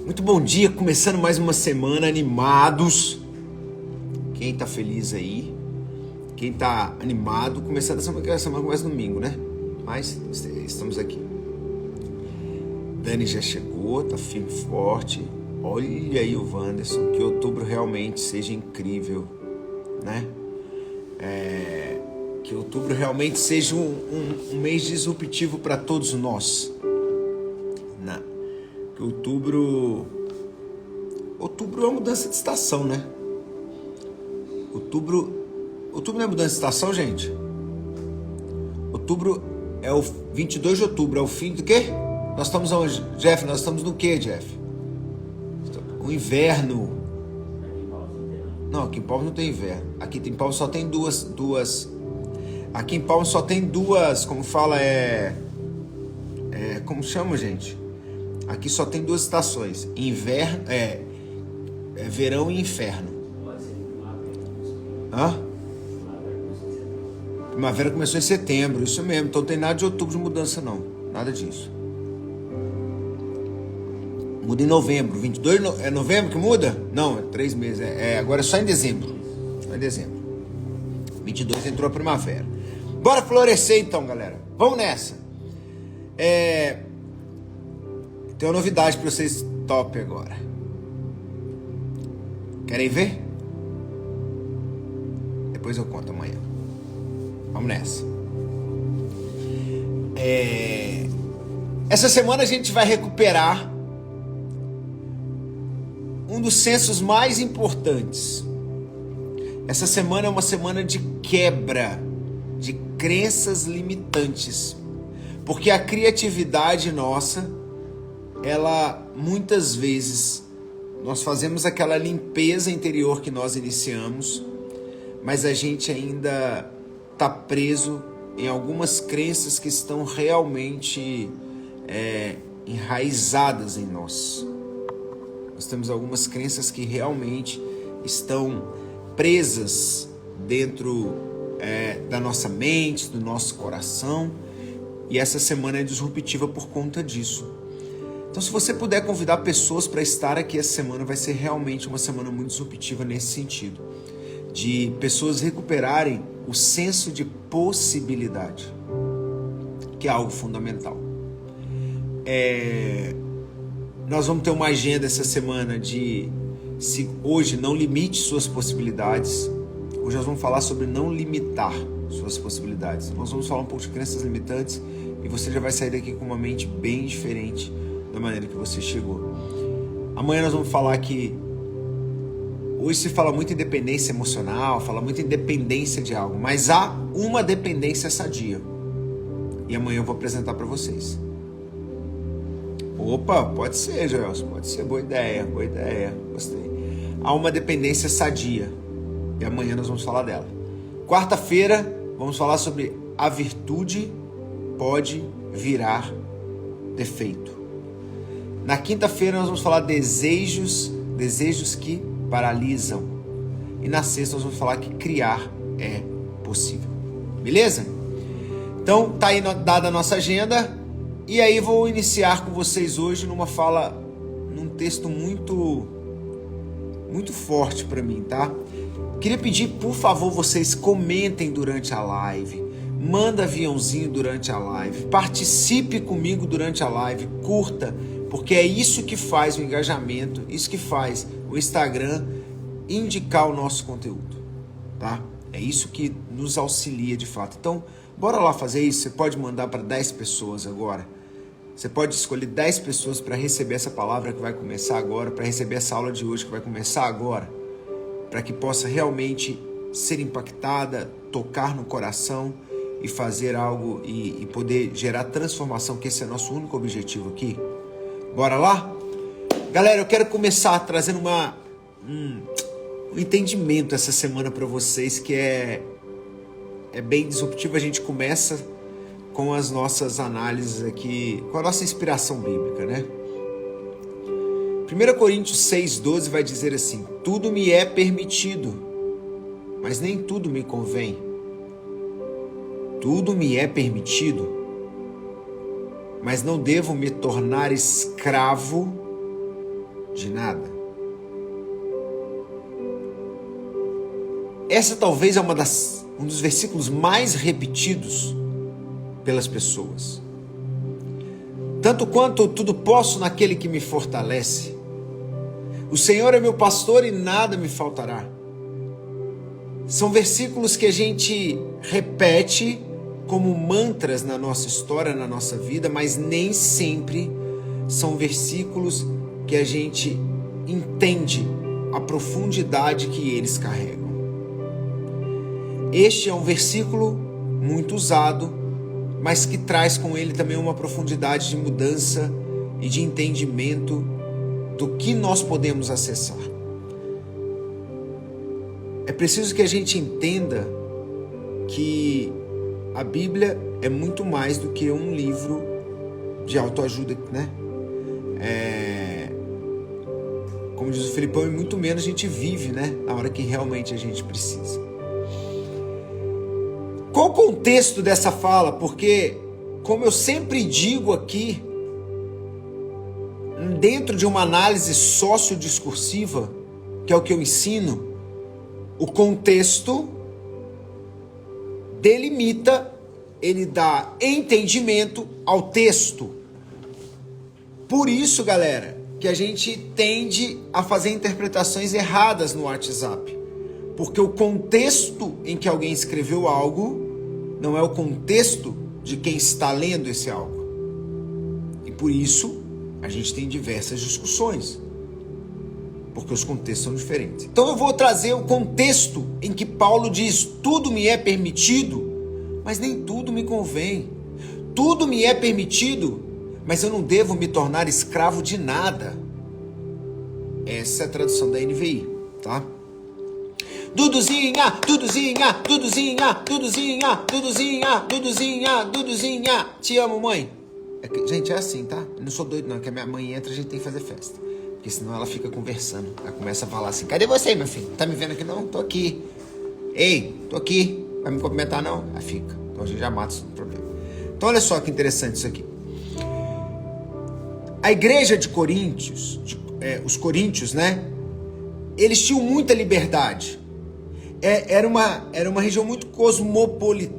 Muito bom dia, começando mais uma semana, animados. Quem tá feliz aí? Quem tá animado? Começando a semana começa domingo, né? Mas estamos aqui. Dani já chegou, tá firme e forte. Olha aí o Wanderson, que outubro realmente seja incrível, né? Que outubro realmente seja um mês disruptivo para todos nós. Que outubro é uma mudança de estação, né? Outubro não é mudança de estação, gente? Outubro é o 22 de outubro, é o fim do quê? Nós estamos onde, Jeff? Nós estamos no quê, Jeff? O inverno. Não, aqui em Palmas não tem inverno. Aqui em Palmas só tem duas. Aqui em Palmas só tem duas, como fala, como chama, gente? Aqui só tem duas estações. Inverno, verão e inferno. Hã? Primavera começou em setembro, isso mesmo. Então não tem nada de outubro de mudança, não. Nada disso. Muda em novembro. 22 é novembro que muda? Não, é 3 meses. Agora é só em dezembro. Só em dezembro. 22 entrou a primavera. Bora florescer então, galera. Vamos nessa. Tem uma novidade para vocês top agora. Querem ver? Depois eu conto amanhã. Vamos nessa. Essa semana a gente vai recuperar um dos censos mais importantes. Essa semana é uma semana de quebra de crenças limitantes. Porque a criatividade nossa, ela muitas vezes, nós fazemos aquela limpeza interior que nós iniciamos, mas a gente ainda está preso em algumas crenças que estão realmente enraizadas em nós. Nós temos algumas crenças que realmente estão presas dentro da nossa mente, do nosso coração, e essa semana é disruptiva por conta disso. Então, se você puder convidar pessoas para estar aqui essa semana, vai ser realmente uma semana muito disruptiva nesse sentido, de pessoas recuperarem o senso de possibilidade, que é algo fundamental. Nós vamos ter uma agenda essa semana se hoje não limite suas possibilidades. Hoje nós vamos falar sobre não limitar suas possibilidades. Nós vamos falar um pouco de crenças limitantes e você já vai sair daqui com uma mente bem diferente da maneira que você chegou. Amanhã nós vamos falar que hoje se fala muito em dependência emocional, fala muito em dependência de algo, mas há uma dependência sadia. E amanhã eu vou apresentar para vocês. Opa, pode ser, Joelson, pode ser, boa ideia, gostei. Há uma dependência sadia e amanhã nós vamos falar dela. Quarta-feira vamos falar sobre a virtude pode virar defeito. Na quinta-feira nós vamos falar desejos que paralisam. E na sexta nós vamos falar que criar é possível. Beleza? Então tá aí dada a nossa agenda. E aí vou iniciar com vocês hoje num texto muito forte para mim, tá? Queria pedir, por favor, vocês comentem durante a live, manda aviãozinho durante a live, participe comigo durante a live, curta, porque é isso que faz o engajamento, isso que faz o Instagram indicar o nosso conteúdo, tá? É isso que nos auxilia de fato. Então, bora lá fazer isso. Você pode mandar para 10 pessoas agora. Você pode escolher 10 pessoas para receber essa palavra que vai começar agora, para receber essa aula de hoje que vai começar agora, para que possa realmente ser impactada, tocar no coração e fazer algo e poder gerar transformação, que esse é nosso único objetivo aqui. Bora lá? Galera, eu quero começar trazendo um entendimento essa semana para vocês que é bem disruptivo. A gente começa com as nossas análises aqui, com a nossa inspiração bíblica, né? 1 Coríntios 6,12 vai dizer assim: tudo me é permitido, mas nem tudo me convém. Tudo me é permitido, mas não devo me tornar escravo de nada. Essa talvez é um dos versículos mais repetidos pelas pessoas. Tanto quanto tudo posso naquele que me fortalece. O Senhor é meu pastor e nada me faltará. São versículos que a gente repete como mantras na nossa história, na nossa vida, mas nem sempre são versículos que a gente entende a profundidade que eles carregam. Este é um versículo muito usado, mas que traz com ele também uma profundidade de mudança e de entendimento do que nós podemos acessar. É preciso que a gente entenda que a Bíblia é muito mais do que um livro de autoajuda, né? Como diz o Filipão, e muito menos a gente vive, né? Na hora que realmente a gente precisa. Qual o contexto dessa fala? Porque, como eu sempre digo aqui, dentro de uma análise sociodiscursiva, que é o que eu ensino, o contexto delimita, ele dá entendimento ao texto. Por isso, galera, que a gente tende a fazer interpretações erradas no WhatsApp. Porque o contexto em que alguém escreveu algo não é o contexto de quem está lendo esse algo. E por isso a gente tem diversas discussões. Porque os contextos são diferentes. Então eu vou trazer o contexto em que Paulo diz: tudo me é permitido, mas nem tudo me convém. Tudo me é permitido, mas eu não devo me tornar escravo de nada. Essa é a tradução da NVI, tá? Duduzinha, Duduzinha, Duduzinha, Duduzinha, Duduzinha, Duduzinha, Duduzinha. Te amo, mãe. Gente, é assim, tá? Eu não sou doido não, que a minha mãe entra, a gente tem que fazer festa. Porque senão ela fica conversando. Ela começa a falar assim: cadê você, meu filho? Tá me vendo aqui não? Tô aqui. Ei, tô aqui. Vai me cumprimentar não? Aí fica. Então a gente já mata esse problema. Então olha só que interessante isso aqui. A igreja de Coríntios, os coríntios, né? Eles tinham muita liberdade. Era uma região muito cosmopolita.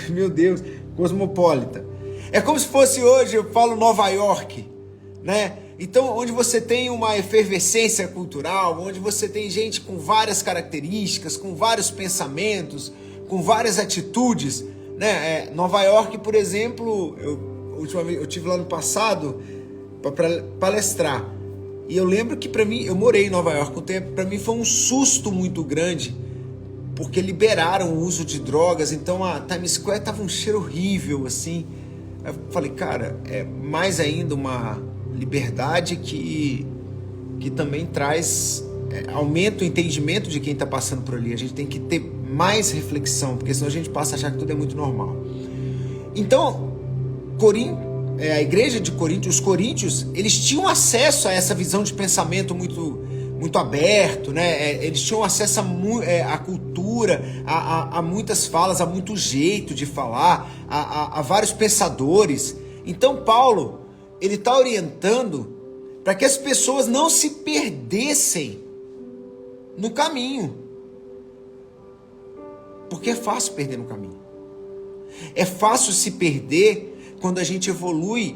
Meu Deus, cosmopolita. É como se fosse hoje, eu falo Nova York, né? Então, onde você tem uma efervescência cultural, onde você tem gente com várias características, com vários pensamentos, com várias atitudes, né? Nova York, por exemplo, eu tive lá no passado para palestrar. E eu lembro que para mim, eu morei em Nova York um tempo, para mim foi um susto muito grande, porque liberaram o uso de drogas, então a Times Square tava um cheiro horrível, assim. Eu falei, cara, é mais ainda uma liberdade que também traz, aumenta o entendimento de quem está passando por ali. A gente tem que ter mais reflexão, porque senão a gente passa a achar que tudo é muito normal. Então, a igreja de Corinto, os coríntios, eles tinham acesso a essa visão de pensamento muito aberto, né? Eles tinham acesso à cultura, a muitas falas, a muito jeito de falar, a vários pensadores. Então Paulo, ele está orientando para que as pessoas não se perdessem no caminho. Porque é fácil perder no caminho. É fácil se perder quando a gente evolui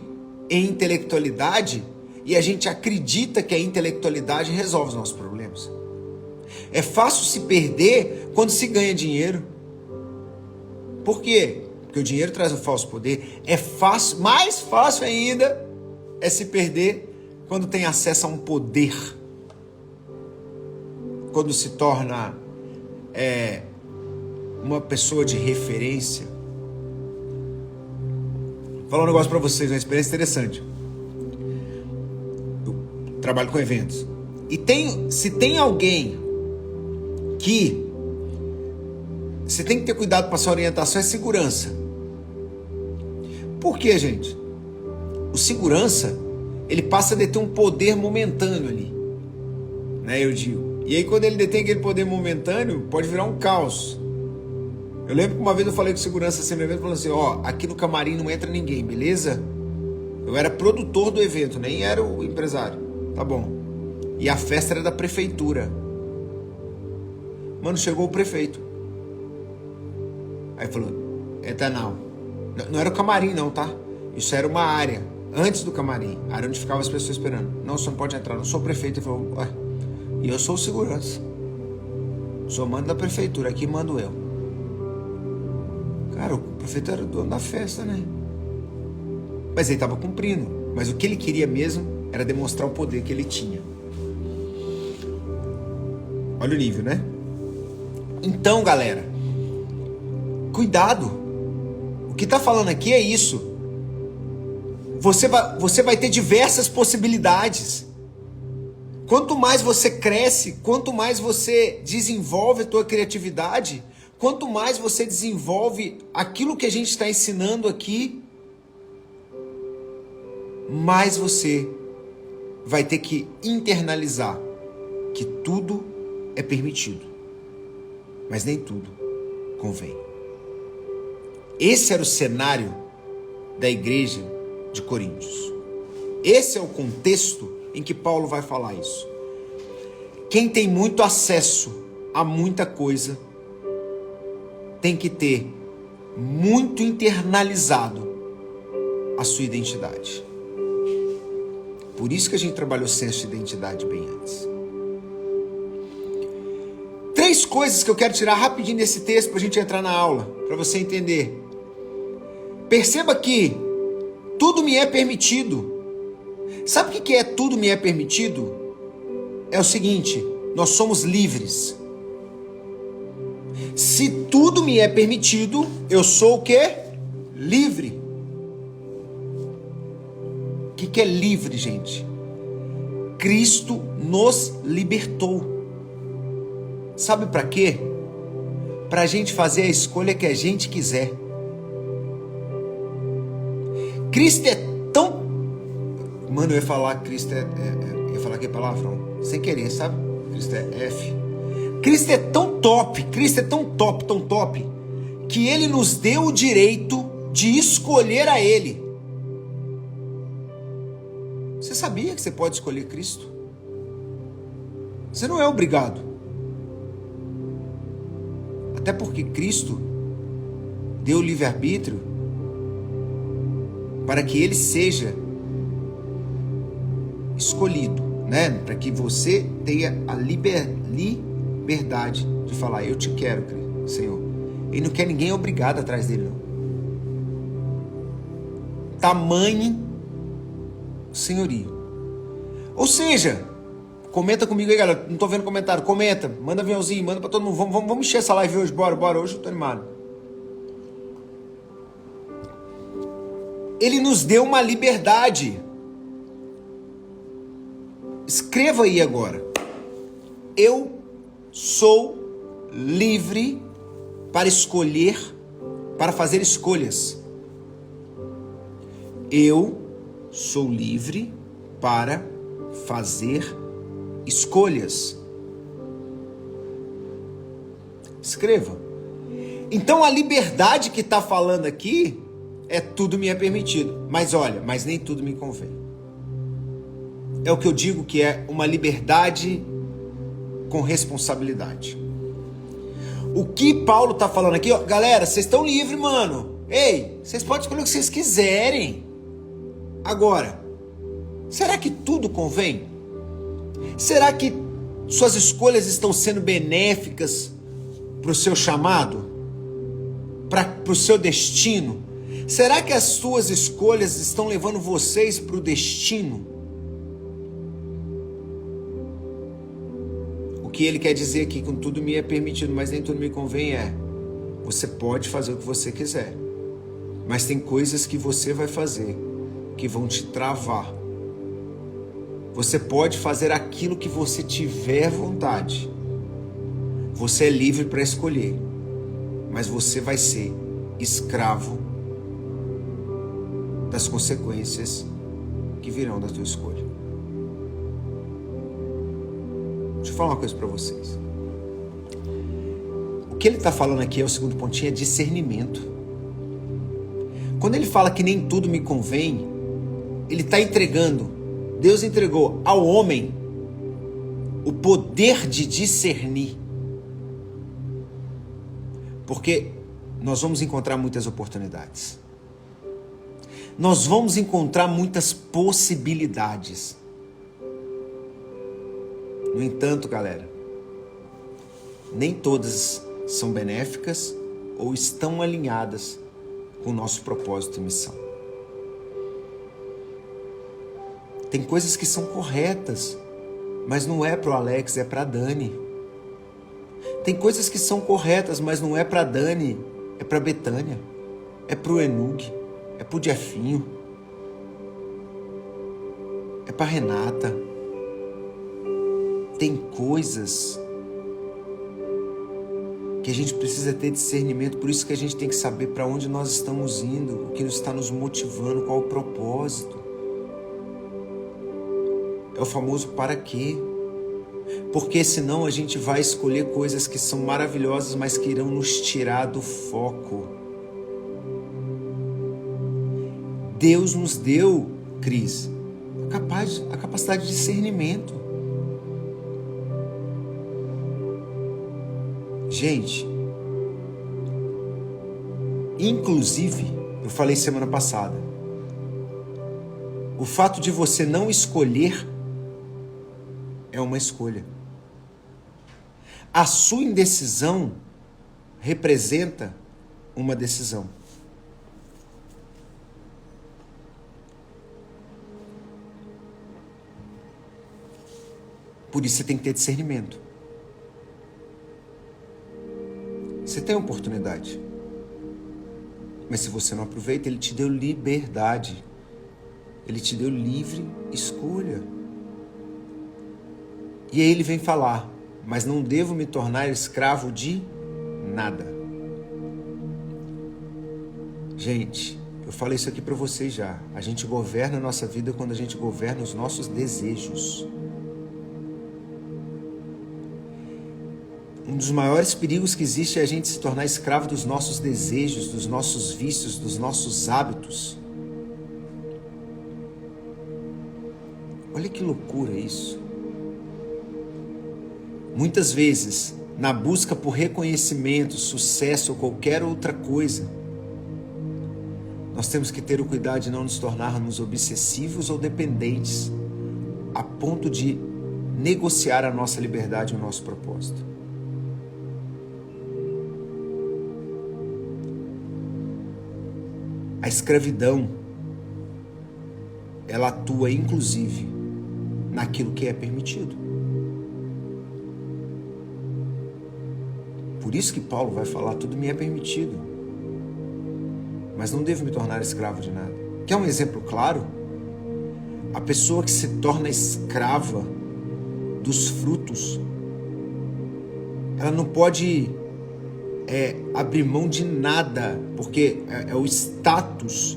em intelectualidade e a gente acredita que a intelectualidade resolve os nossos problemas. É fácil se perder quando se ganha dinheiro. Por quê? Porque o dinheiro traz um falso poder. É fácil, mais fácil ainda é se perder quando tem acesso a um poder. Quando se torna uma pessoa de referência. Vou falar um negócio para vocês, uma experiência interessante. Eu trabalho com eventos. E se tem alguém que você tem que ter cuidado com a sua orientação, é segurança. Por quê, gente? O segurança, ele passa a deter um poder momentâneo ali, né, eu digo. E aí quando ele detém aquele poder momentâneo, pode virar um caos. Eu lembro que uma vez eu falei com segurança assim no evento, falando assim, aqui no camarim não entra ninguém, beleza? Eu era produtor do evento, nem era o empresário. Tá bom. E a festa era da prefeitura. Mano, chegou o prefeito. Aí falou, não. Não era o camarim não, tá? Isso era uma área, antes do camarim. A área onde ficavam as pessoas esperando. Não, você não pode entrar, não sou prefeito. Ele falou, ué, e eu sou o segurança. Sou mando da prefeitura, aqui mando eu. Cara, o prefeito era o dono da festa, né? Mas ele estava cumprindo. Mas o que ele queria mesmo era demonstrar o poder que ele tinha. Olha o nível, né? Então, galera, cuidado. O que está falando aqui é isso. Você vai ter diversas possibilidades. Quanto mais você cresce, quanto mais você desenvolve a tua criatividade, quanto mais você desenvolve aquilo que a gente está ensinando aqui, mais você vai ter que internalizar que tudo é permitido, mas nem tudo convém. Esse era o cenário da igreja de Coríntios. Esse é o contexto em que Paulo vai falar isso. Quem tem muito acesso a muita coisa tem que ter muito internalizado a sua identidade. Por isso que a gente trabalhou senso de identidade bem antes. 3 coisas que eu quero tirar rapidinho desse texto para a gente entrar na aula, para você entender. Perceba que tudo me é permitido. Sabe o que é tudo me é permitido? É o seguinte, nós somos livres. Se tudo me é permitido, eu sou o quê? Livre. O que é livre, gente? Cristo nos libertou. Sabe para quê? Para a gente fazer a escolha que a gente quiser. Cristo é tão... Mano, eu ia falar Cristo ia falar que é palavrão. Sem querer, sabe? Cristo é F. Cristo é tão top, tão top, que Ele nos deu o direito de escolher a Ele. Você sabia que você pode escolher Cristo? Você não é obrigado. Até porque Cristo deu o livre-arbítrio para que Ele seja escolhido, né? Para que você tenha a liberdade de falar, eu te quero, Senhor. Ele não quer ninguém obrigado atrás dele, não. Tamanho senhorio. Ou seja, comenta comigo aí, galera. Não tô vendo comentário. Comenta, manda aviãozinho, manda pra todo mundo. Vamos encher essa live hoje. Bora. Hoje eu tô animado. Ele nos deu uma liberdade. Escreva aí agora. Eu sou livre para escolher, para fazer escolhas. Eu sou livre para fazer escolhas. Escreva. Então a liberdade que está falando aqui é tudo me é permitido. Mas olha, mas nem tudo me convém. É o que eu digo que é uma liberdade com responsabilidade. O que Paulo está falando aqui, ó, galera, vocês estão livres, mano. Ei, vocês podem escolher o que vocês quiserem. Agora, será que tudo convém? Será que suas escolhas estão sendo benéficas para o seu chamado? Para o seu destino? Será que as suas escolhas estão levando vocês para o destino? O que ele quer dizer aqui, com tudo me é permitido, mas nem tudo me convém, você pode fazer o que você quiser, mas tem coisas que você vai fazer que vão te travar. Você pode fazer aquilo que você tiver vontade. Você é livre para escolher, mas você vai ser escravo das consequências que virão da tua escolha. Deixa eu falar uma coisa para vocês. O que ele está falando aqui, é o segundo pontinho, é discernimento. Quando ele fala que nem tudo me convém, Ele está entregando, Deus entregou ao homem o poder de discernir. Porque nós vamos encontrar muitas oportunidades. Nós vamos encontrar muitas possibilidades. No entanto, galera, nem todas são benéficas ou estão alinhadas com o nosso propósito e missão. Tem coisas que são corretas, mas não é para o Alex, é para a Dani. Tem coisas que são corretas, mas não é para a Dani, é para a Betânia, é para o Enug, é para o Jefinho, é para a Renata. Tem coisas que a gente precisa ter discernimento, por isso que a gente tem que saber para onde nós estamos indo, o que está nos motivando, qual o propósito. É o famoso para quê? Porque senão a gente vai escolher coisas que são maravilhosas, mas que irão nos tirar do foco. Deus nos deu, Cris, a capacidade de discernimento. Gente, inclusive, eu falei semana passada, o fato de você não escolher é uma escolha. A sua indecisão representa uma decisão. Por isso você tem que ter discernimento. Você tem oportunidade. Mas se você não aproveita, Ele te deu liberdade. Ele te deu livre escolha. E aí Ele vem falar, mas não devo me tornar escravo de nada. Gente, eu falei isso aqui para vocês já. A gente governa a nossa vida quando a gente governa os nossos desejos. Um dos maiores perigos que existe é a gente se tornar escravo dos nossos desejos, dos nossos vícios, dos nossos hábitos. Olha que loucura isso. Muitas vezes, na busca por reconhecimento, sucesso ou qualquer outra coisa, nós temos que ter o cuidado de não nos tornarmos obsessivos ou dependentes, a ponto de negociar a nossa liberdade e o nosso propósito. A escravidão, ela atua inclusive naquilo que é permitido. Por isso que Paulo vai falar, tudo me é permitido, mas não devo me tornar escravo de nada. Quer um exemplo claro? A pessoa que se torna escrava dos frutos, ela não pode abrir mão de nada, porque é o status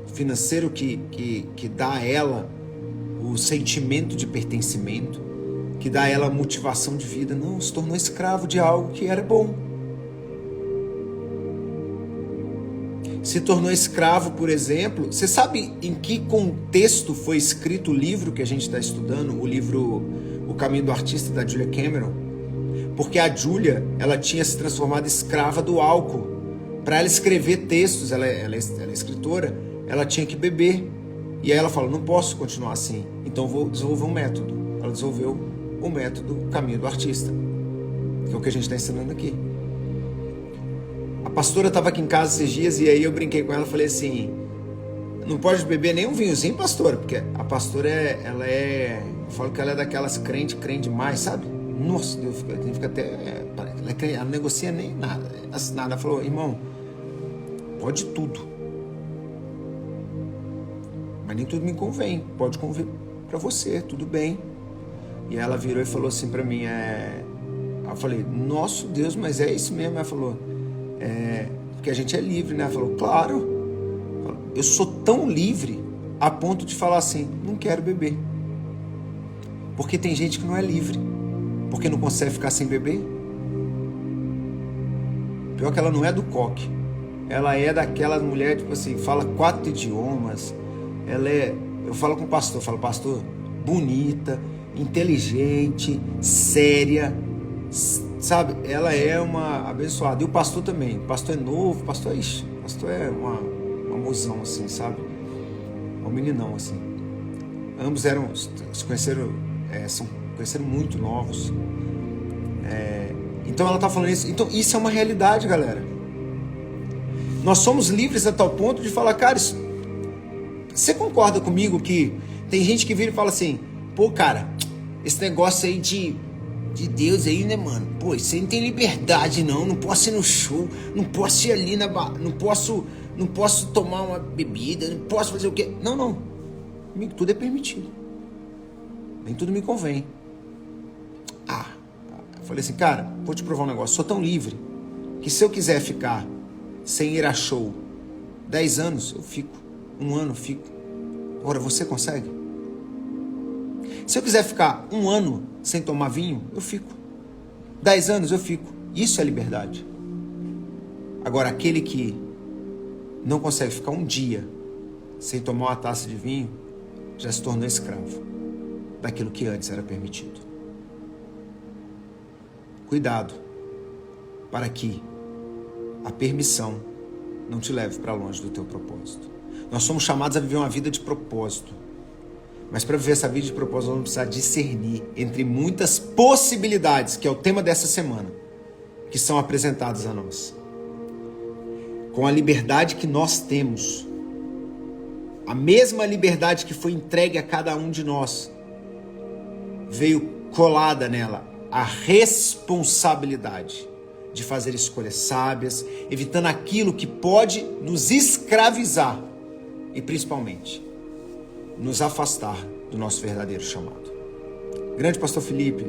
financeiro que dá a ela o sentimento de pertencimento, que dá a ela a motivação de vida. Não, se tornou escravo de algo que era bom. Se tornou escravo, por exemplo, você sabe em que contexto foi escrito o livro que a gente está estudando, o livro O Caminho do Artista, da Julia Cameron? Porque a Julia, ela tinha se transformado escrava do álcool. Para ela escrever textos, ela é escritora, ela tinha que beber. E aí ela falou, não posso continuar assim, então vou desenvolver um método. Ela desenvolveu o método Caminho do Artista, que é o que a gente está ensinando aqui. A pastora estava aqui em casa esses dias e aí eu brinquei com ela e falei assim, não pode beber nem um vinhozinho, pastora, porque a pastora, eu falo que ela é daquelas crente demais, sabe? Nossa, Deus, fica até, ela não negocia nem nada, ela falou, irmão, pode tudo, mas nem tudo me convém, pode convir para você, tudo bem. E ela virou e falou assim para mim, eu falei, nosso Deus, mas é isso mesmo? Ela falou, porque a gente é livre, né? Ela falou, claro, eu sou tão livre a ponto de falar assim, não quero beber. Porque tem gente que não é livre, porque não consegue ficar sem beber. Pior que ela não é do coque, ela é daquela mulher, tipo assim, fala 4 idiomas, Eu falo com o pastor, eu falo, pastor, bonita, inteligente, séria, sabe? Ela é uma abençoada. E o pastor também. O pastor é novo, o pastor é uma mozão, assim, sabe? Um meninão, assim. Ambos se conheceram, conheceram muito novos. Então ela tá falando isso. Então isso é uma realidade, galera. Nós somos livres a tal ponto de falar, cara, você concorda comigo que tem gente que vira e fala assim, pô, cara, esse negócio aí de Deus aí, né, mano? Pô, você não tem liberdade, não posso ir no show, não posso ir ali não posso tomar uma bebida, não posso fazer o quê? Não. Comigo tudo é permitido. Nem tudo me convém. Eu falei assim, cara, vou te provar um negócio, sou tão livre que se eu quiser ficar sem ir a show 10 anos, eu fico. 1 ano, eu fico. Agora, você consegue? Se eu quiser ficar 1 ano sem tomar vinho, eu fico. 10 anos, eu fico. Isso é liberdade. Agora, aquele que não consegue ficar 1 dia sem tomar uma taça de vinho, já se tornou escravo daquilo que antes era permitido. Cuidado, para que a permissão não te leve para longe do teu propósito. Nós somos chamados a viver uma vida de propósito. Mas para viver essa vida de propósito, nós vamos precisar discernir entre muitas possibilidades, que é o tema dessa semana, que são apresentadas a nós. Com a liberdade que nós temos, a mesma liberdade que foi entregue a cada um de nós, veio colada nela a responsabilidade de fazer escolhas sábias, evitando aquilo que pode nos escravizar e principalmente nos afastar do nosso verdadeiro chamado. Grande pastor Felipe,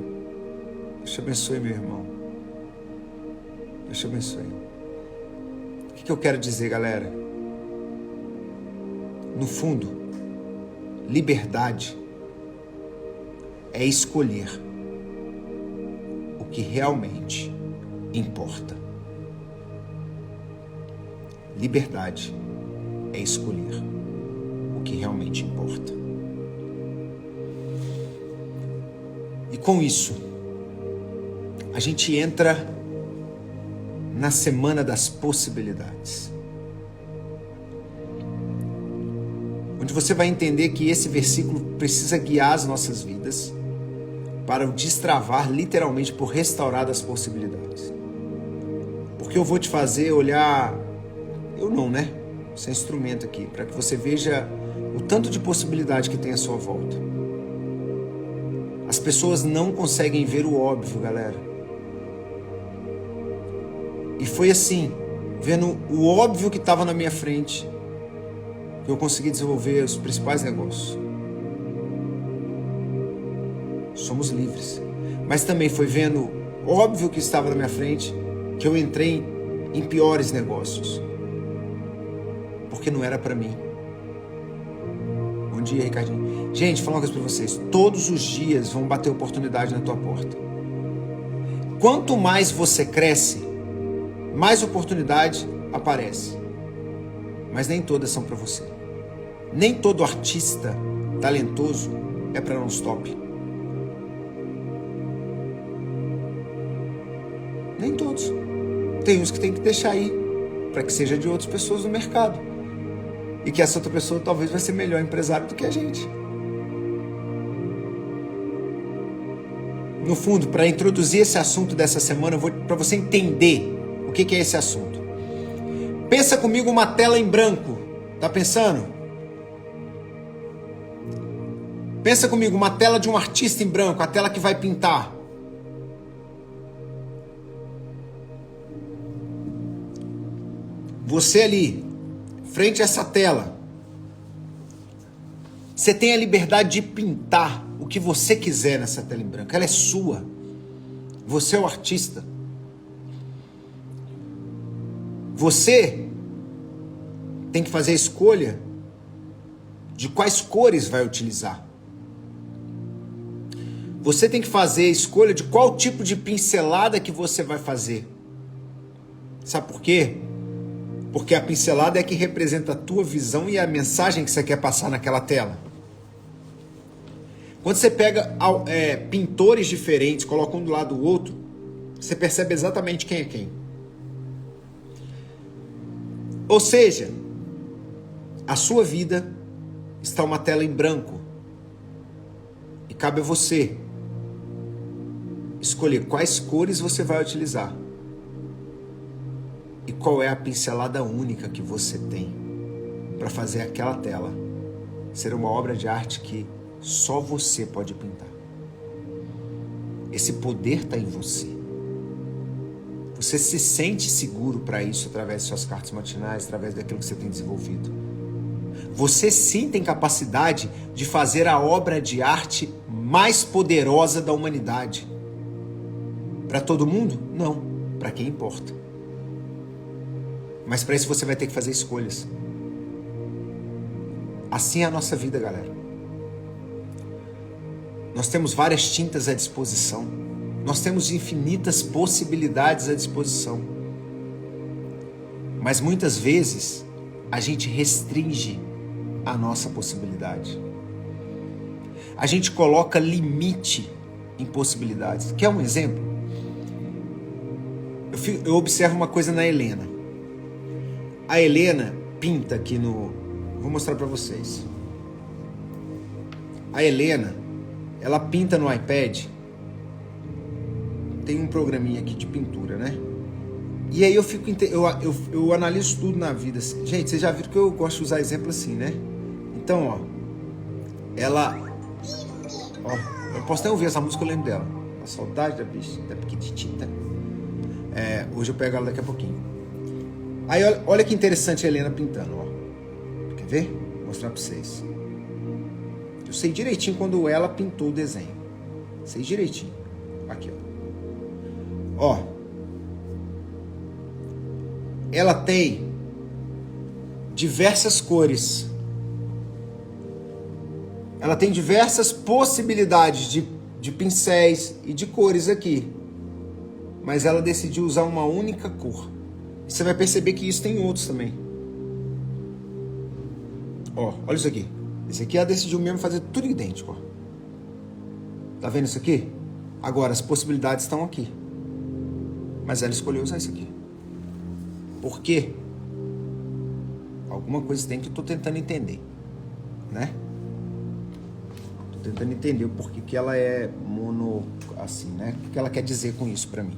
Deus te abençoe, meu irmão. Deus te abençoe. O que eu quero dizer, galera? No fundo, liberdade é escolher o que realmente importa. Liberdade é escolher o que realmente importa. E com isso, a gente entra na semana das possibilidades, onde você vai entender que esse versículo precisa guiar as nossas vidas para o destravar, literalmente, por restaurar as possibilidades. Porque eu vou te fazer olhar, eu não, né? Esse instrumento aqui, para que você veja o tanto de possibilidade que tem à sua volta. As pessoas não conseguem ver o óbvio, galera. E foi assim, vendo o óbvio que estava na minha frente, que eu consegui desenvolver os principais negócios. Somos livres. Mas também foi vendo o óbvio que estava na minha frente, que eu entrei em piores negócios. Porque não era para mim. Bom dia, Ricardinho. Gente, falar uma coisa para vocês. Todos os dias vão bater oportunidade na tua porta. Quanto mais você cresce, mais oportunidade aparece. Mas nem todas são para você. Nem todo artista talentoso é para non-stop. Nem todos. Tem uns que tem que deixar aí para que seja de outras pessoas no mercado. E que essa outra pessoa talvez vai ser melhor empresário do que a gente. No fundo, para introduzir esse assunto dessa semana, eu vou para você entender o que é esse assunto. Pensa comigo uma tela em branco. Tá pensando? Pensa comigo uma tela de um artista em branco, a tela que vai pintar. Você ali, frente a essa tela, você tem a liberdade de pintar o que você quiser nessa tela em branco. Ela é sua. Você é o artista. Você tem que fazer a escolha de quais cores vai utilizar. Você tem que fazer a escolha de qual tipo de pincelada que você vai fazer. Sabe por quê? Porque a pincelada é que representa a tua visão e a mensagem que você quer passar naquela tela. Quando você pega pintores diferentes, coloca um do lado do outro, você percebe exatamente quem é quem. Ou seja, a sua vida está uma tela em branco. E cabe a você escolher quais cores você vai utilizar. E qual é a pincelada única que você tem para fazer aquela tela ser uma obra de arte que só você pode pintar. Esse poder está em você. Você se sente seguro para isso através de suas cartas matinais, através daquilo que você tem desenvolvido. Você sim tem capacidade de fazer a obra de arte mais poderosa da humanidade. Para todo mundo? Não. Para quem importa. Mas para isso você vai ter que fazer escolhas. Assim é a nossa vida, galera. Nós temos várias tintas à disposição. Nós temos infinitas possibilidades à disposição. Mas muitas vezes a gente restringe a nossa possibilidade. A gente coloca limite em possibilidades. Quer um exemplo? Eu observo uma coisa na Helena. A Helena pinta aqui no... Vou mostrar para vocês. A Helena, ela pinta no iPad. Tem um programinha aqui de pintura, né? E aí eu analiso tudo na vida. Gente, vocês já viram que eu gosto de usar exemplo assim, né? Então, ó. Ela... Ó, eu posso até ouvir essa música, eu lembro dela. A saudade da bicha, da piquitita. Hoje eu pego ela daqui a pouquinho. Aí, olha que interessante a Helena pintando, ó. Quer ver? Vou mostrar pra vocês. Eu sei direitinho quando ela pintou o desenho. Sei direitinho. Aqui, ó. Ó. Ela tem diversas cores. Ela tem diversas possibilidades de pincéis e de cores aqui. Mas ela decidiu usar uma única cor. E você vai perceber que isso tem outros também. Ó, olha isso aqui. Esse aqui ela decidiu mesmo fazer tudo idêntico, ó. Tá vendo isso aqui? Agora, as possibilidades estão aqui. Mas ela escolheu usar isso aqui. Por quê? Alguma coisa tem que eu tô tentando entender, né? Tô tentando entender o porquê que ela é mono, assim, né? O que ela quer dizer com isso pra mim.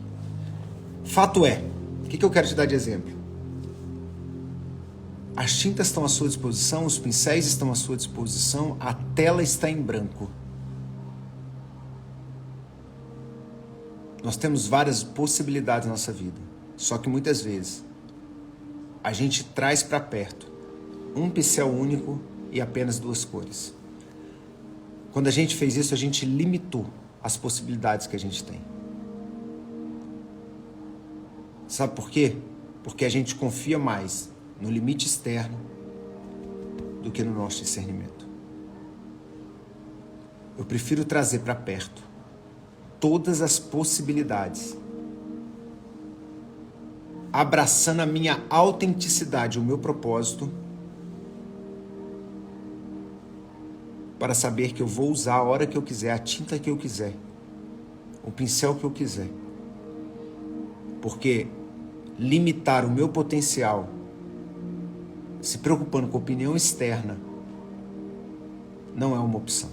Fato é, o que eu quero te dar de exemplo? As tintas estão à sua disposição, os pincéis estão à sua disposição, a tela está em branco. Nós temos várias possibilidades na nossa vida, só que muitas vezes a gente traz para perto um pincel único e apenas duas cores. Quando a gente fez isso, a gente limitou as possibilidades que a gente tem. Sabe por quê? Porque a gente confia mais no limite externo do que no nosso discernimento. Eu prefiro trazer para perto todas as possibilidades, abraçando a minha autenticidade, o meu propósito, para saber que eu vou usar a hora que eu quiser, a tinta que eu quiser, o pincel que eu quiser. Porque limitar o meu potencial, se preocupando com a opinião externa, não é uma opção.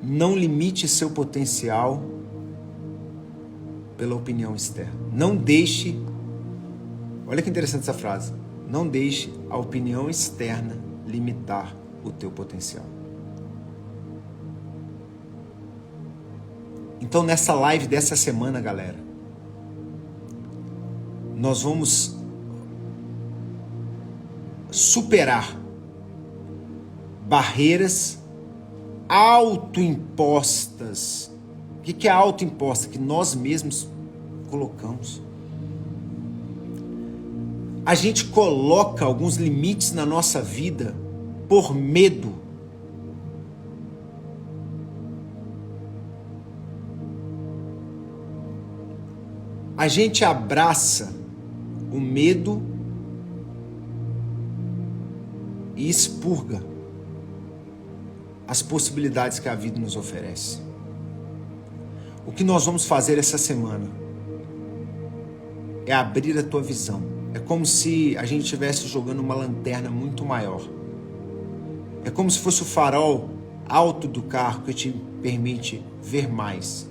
Não limite seu potencial pela opinião externa. Não deixe, olha que interessante essa frase, não deixe a opinião externa limitar o teu potencial. Então, nessa live dessa semana, galera, nós vamos superar barreiras autoimpostas. O que é autoimposta? Que nós mesmos colocamos. A gente coloca alguns limites na nossa vida por medo. A gente abraça o medo e expurga as possibilidades que a vida nos oferece. O que nós vamos fazer essa semana é abrir a tua visão. É como se a gente estivesse jogando uma lanterna muito maior. É como se fosse o farol alto do carro que te permite ver mais.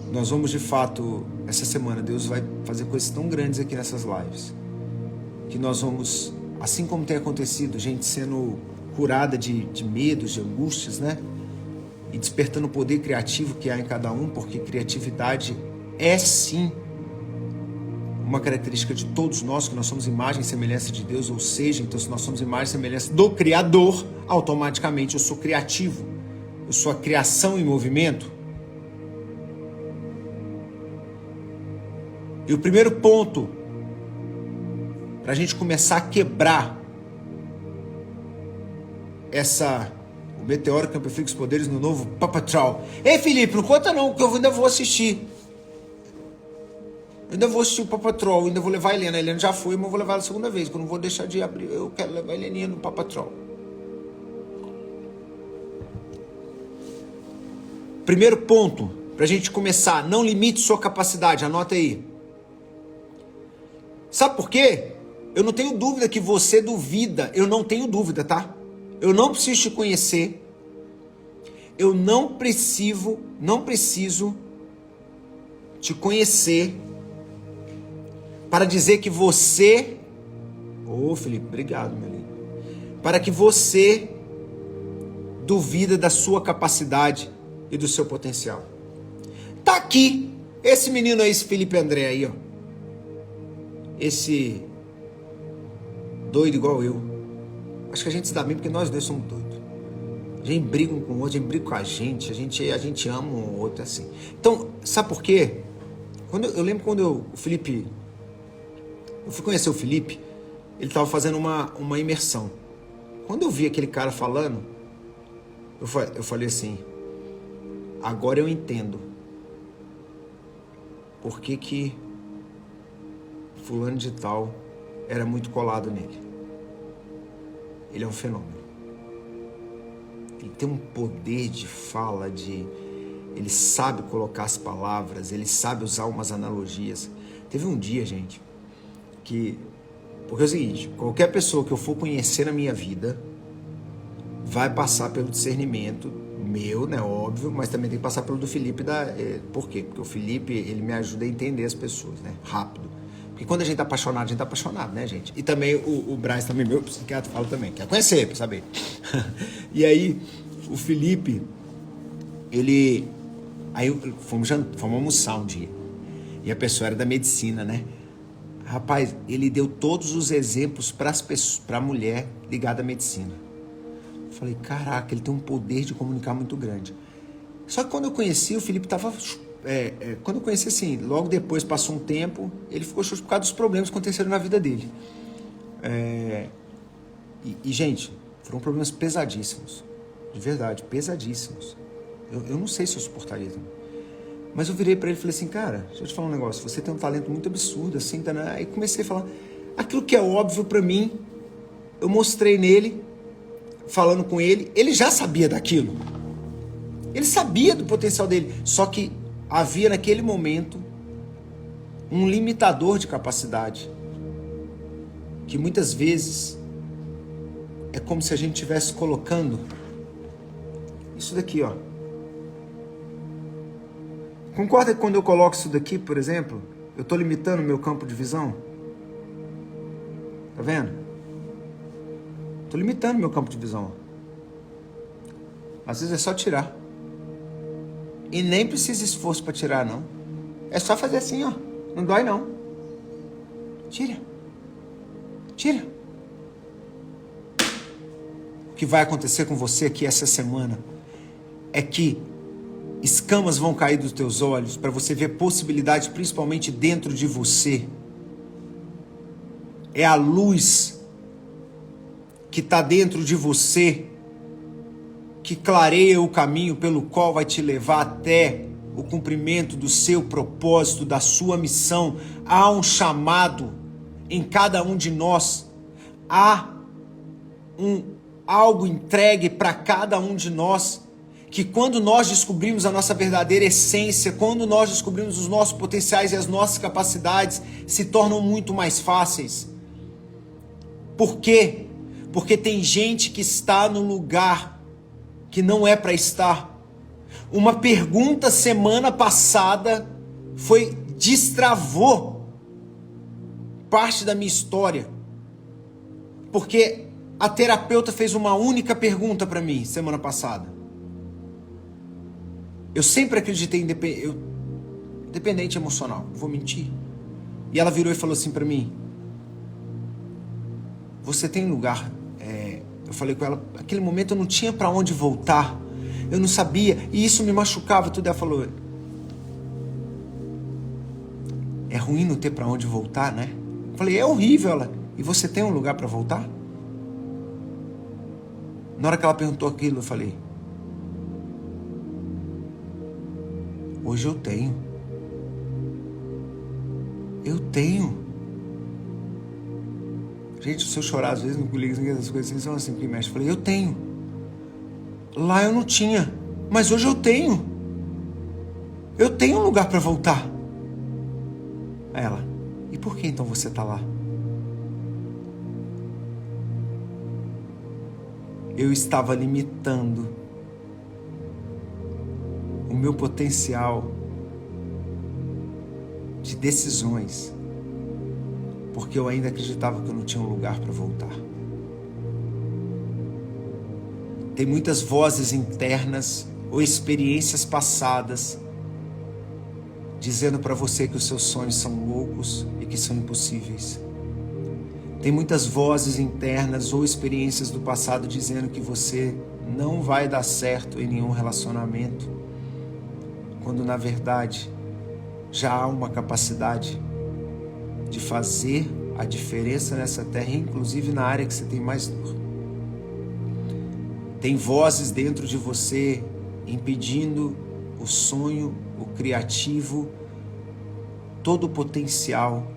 Nós vamos de fato, essa semana, Deus vai fazer coisas tão grandes aqui nessas lives, que nós vamos, assim como tem acontecido, gente sendo curada de medos, de angústias, né? E despertando o poder criativo que há em cada um, porque criatividade é sim uma característica de todos nós, que nós somos imagem e semelhança de Deus, ou seja, então se nós somos imagem e semelhança do Criador, automaticamente eu sou criativo, eu sou a criação em movimento. E o primeiro ponto para a gente começar a quebrar o meteoro que amplifica os poderes no novo Paw Patrol. Ei, Felipe, não conta não, que eu ainda vou assistir. Eu ainda vou assistir o Paw Patrol, eu ainda vou levar a Helena. A Helena já foi, mas eu vou levar ela a segunda vez, que eu não vou deixar de abrir. Eu quero levar a Heleninha no Paw Patrol. Primeiro ponto, para a gente começar, não limite sua capacidade, anota aí. Sabe por quê? Eu não tenho dúvida que você duvida, eu não tenho dúvida, tá? Eu não preciso te conhecer, eu não preciso te conhecer para dizer que você... Ô, Felipe, obrigado, meu lindo. Para que você duvida da sua capacidade e do seu potencial. Tá aqui, esse menino aí, esse Felipe André aí, ó. Esse doido igual eu. Acho que a gente se dá bem porque nós dois somos doidos. A gente briga um com o outro, a gente briga com a gente ama um outro assim. Então, sabe por quê? Eu lembro quando eu fui conhecer o Felipe, ele estava fazendo uma imersão. Quando eu vi aquele cara falando, eu falei assim, agora eu entendo por que fulano de tal era muito colado nele. Ele é um fenômeno. Ele tem um poder de fala, ele sabe colocar as palavras, ele sabe usar umas analogias. Teve um dia, gente, porque é o seguinte, qualquer pessoa que eu for conhecer na minha vida vai passar pelo discernimento meu, né, óbvio, mas também tem que passar pelo do Felipe. Por quê? Porque o Felipe, ele me ajuda a entender as pessoas, né, rápido. Porque quando a gente tá apaixonado, né, gente? E também o Braz, também meu psiquiatra, fala também, quer conhecer, pra saber. E aí, o Felipe, aí fomos almoçar um dia. E a pessoa era da medicina, né? Rapaz, ele deu todos os exemplos pra mulher ligada à medicina. Eu falei, caraca, ele tem um poder de comunicar muito grande. Só que quando eu conheci, o Felipe tava... quando eu conheci assim, logo depois, passou um tempo, ele ficou chocado por causa dos problemas que aconteceram na vida dele. Gente, foram problemas pesadíssimos. De verdade, pesadíssimos. Eu não sei se eu suportaria também. Mas eu virei pra ele e falei assim, cara, deixa eu te falar um negócio, você tem um talento muito absurdo, assim, tá, né? Aí comecei a falar, aquilo que é óbvio pra mim, eu mostrei nele, falando com ele, ele já sabia daquilo. Ele sabia do potencial dele, só que havia naquele momento um limitador de capacidade, que muitas vezes é como se a gente estivesse colocando isso daqui, ó. Concorda que quando eu coloco isso daqui, por exemplo, eu estou limitando o meu campo de visão? Tá vendo? Estou limitando o meu campo de visão. Às vezes é só tirar. E nem precisa esforço para tirar, não. É só fazer assim, ó. Não dói, não. Tira. Tira. O que vai acontecer com você aqui essa semana é que escamas vão cair dos teus olhos para você ver possibilidades, principalmente dentro de você. É a luz que está dentro de você que clareia o caminho pelo qual vai te levar até o cumprimento do seu propósito, da sua missão. Há um chamado em cada um de nós. Há algo entregue para cada um de nós, que quando nós descobrimos a nossa verdadeira essência, quando nós descobrimos os nossos potenciais e as nossas capacidades, se tornam muito mais fáceis. Por quê? Porque tem gente que está no lugar que não é para estar. Uma pergunta semana passada destravou parte da minha história. Porque a terapeuta fez uma única pergunta para mim semana passada. Eu sempre acreditei em dependente emocional, vou mentir. E ela virou e falou assim para mim: você tem lugar? Eu falei com ela, naquele momento eu não tinha para onde voltar, eu não sabia, e isso me machucava tudo. Ela falou: é ruim não ter para onde voltar, né? Eu falei: é horrível. Ela: e você tem um lugar para voltar? Na hora que ela perguntou aquilo, eu falei: hoje eu tenho. Eu tenho. Gente, se eu chorar às vezes não ligo, essas coisas assim, são assim que mexe. Eu falei: eu tenho. Lá eu não tinha, mas hoje eu tenho. Eu tenho um lugar para voltar. Aí ela: e por que então você tá lá? Eu estava limitando o meu potencial de decisões, porque eu ainda acreditava que eu não tinha um lugar para voltar. Tem muitas vozes internas ou experiências passadas dizendo para você que os seus sonhos são loucos e que são impossíveis. Tem muitas vozes internas ou experiências do passado dizendo que você não vai dar certo em nenhum relacionamento, quando na verdade já há uma capacidade de fazer a diferença nessa terra, inclusive na área que você tem mais dor. Tem vozes dentro de você impedindo o sonho, o criativo, todo o potencial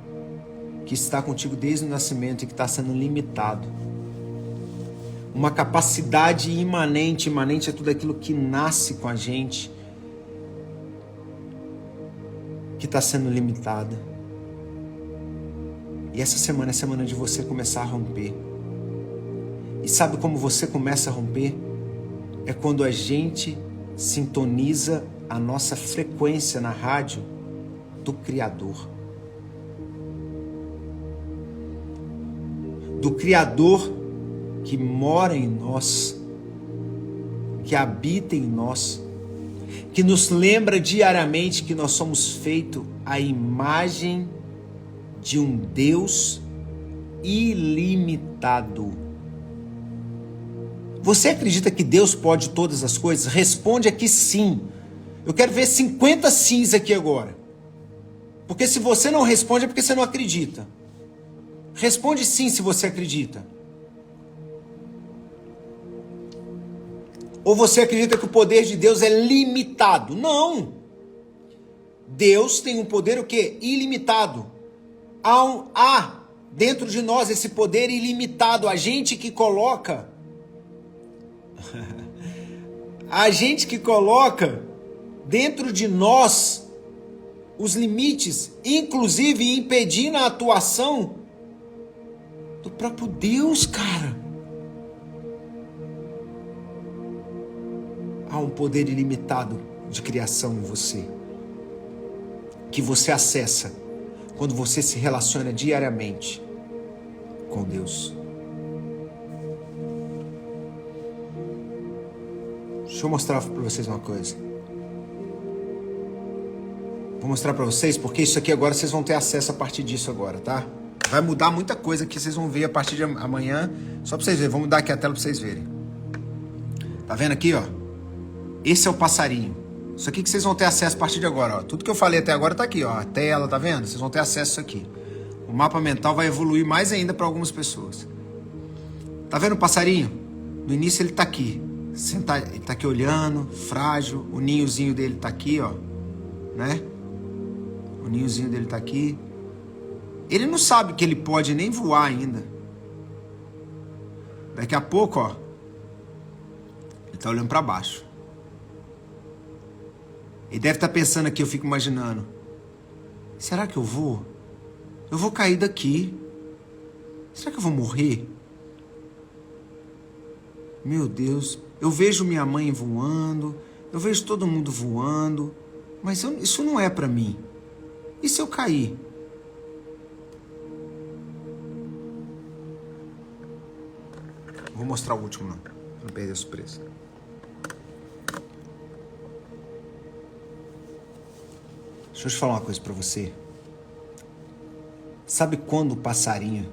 que está contigo desde o nascimento e que está sendo limitado. Uma capacidade imanente é tudo aquilo que nasce com a gente, que está sendo limitada. E essa semana é a semana de você começar a romper. E sabe como você começa a romper? É quando a gente sintoniza a nossa frequência na rádio do Criador. Do Criador que mora em nós, que habita em nós, que nos lembra diariamente que nós somos feitos à imagem de um Deus ilimitado. Você acredita que Deus pode todas as coisas? Responde aqui sim. Eu quero ver 50 sims aqui agora. Porque se você não responde é porque você não acredita. Responde sim se você acredita. Ou você acredita que o poder de Deus é limitado? Não. Deus tem um poder o quê? Ilimitado. Há dentro de nós esse poder ilimitado. A gente que coloca dentro de nós os limites, inclusive impedindo a atuação do próprio Deus, cara. Há um poder ilimitado de criação em você, que você acessa quando você se relaciona diariamente com Deus. Deixa eu mostrar para vocês uma coisa. Vou mostrar para vocês, porque isso aqui agora vocês vão ter acesso a partir disso agora, tá? Vai mudar muita coisa que vocês vão ver a partir de amanhã. Só para vocês verem, vou mudar aqui a tela para vocês verem. Tá vendo aqui, ó? Esse é o passarinho. Isso aqui que vocês vão ter acesso a partir de agora, ó. Tudo que eu falei até agora tá aqui, ó. A tela, tá vendo? Vocês vão ter acesso a isso aqui. O mapa mental vai evoluir mais ainda para algumas pessoas. Tá vendo o passarinho? No início ele tá aqui. Ele tá aqui olhando, frágil. O ninhozinho dele tá aqui, ó. Né? O ninhozinho dele tá aqui. Ele não sabe que ele pode nem voar ainda. Daqui a pouco, ó, ele tá olhando para baixo. Ele deve estar pensando aqui, eu fico imaginando. Será que eu vou? Eu vou cair daqui. Será que eu vou morrer? Meu Deus, eu vejo minha mãe voando, eu vejo todo mundo voando, mas isso não é pra mim. E se eu cair? Vou mostrar o último não, pra não perder a surpresa. Deixa eu te falar uma coisa pra você. Sabe quando o passarinho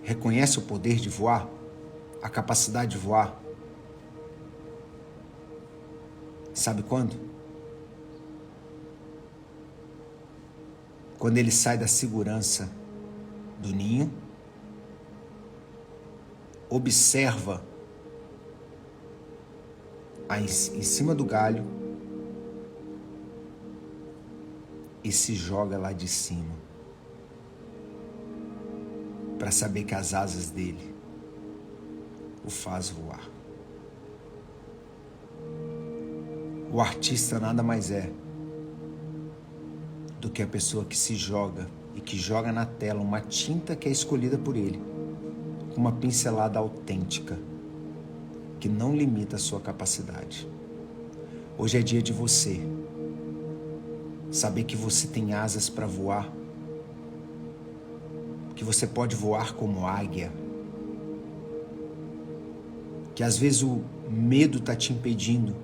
reconhece o poder de voar? A capacidade de voar? Sabe quando? Quando ele sai da segurança do ninho, observa em cima do galho e se joga lá de cima para saber que as asas dele o faz voar. O artista nada mais é do que a pessoa que se joga e que joga na tela uma tinta que é escolhida por ele, com uma pincelada autêntica, que não limita a sua capacidade. Hoje é dia de você saber que você tem asas para voar, que você pode voar como águia, que às vezes o medo está te impedindo,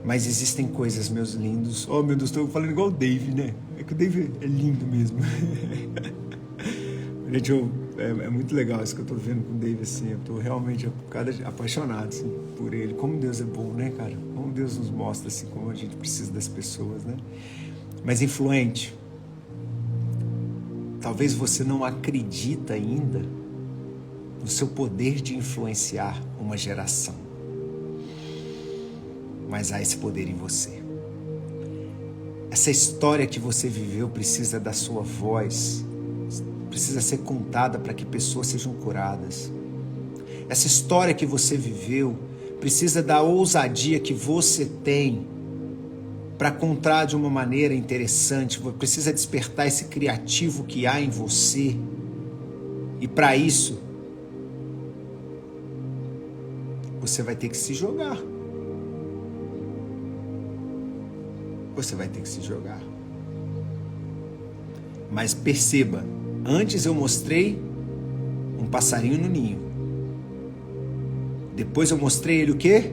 mas existem coisas, meus lindos. Oh, meu Deus, estou falando igual o Dave, né? É que o Dave é lindo mesmo. Gente, é muito legal isso que eu tô vendo com o Dave, assim. Eu tô realmente apaixonado, assim, por ele. Como Deus é bom, né, cara? Como Deus nos mostra, assim, como a gente precisa das pessoas, né? Mas influente, talvez você não acredita ainda no seu poder de influenciar uma geração. Mas há esse poder em você. Essa história que você viveu precisa da sua voz, precisa ser contada para que pessoas sejam curadas. Essa história que você viveu precisa da ousadia que você tem para contar de uma maneira interessante, precisa despertar esse criativo que há em você. E para isso, você vai ter que se jogar. Você vai ter que se jogar. Mas perceba, antes eu mostrei um passarinho no ninho. Depois eu mostrei ele o quê?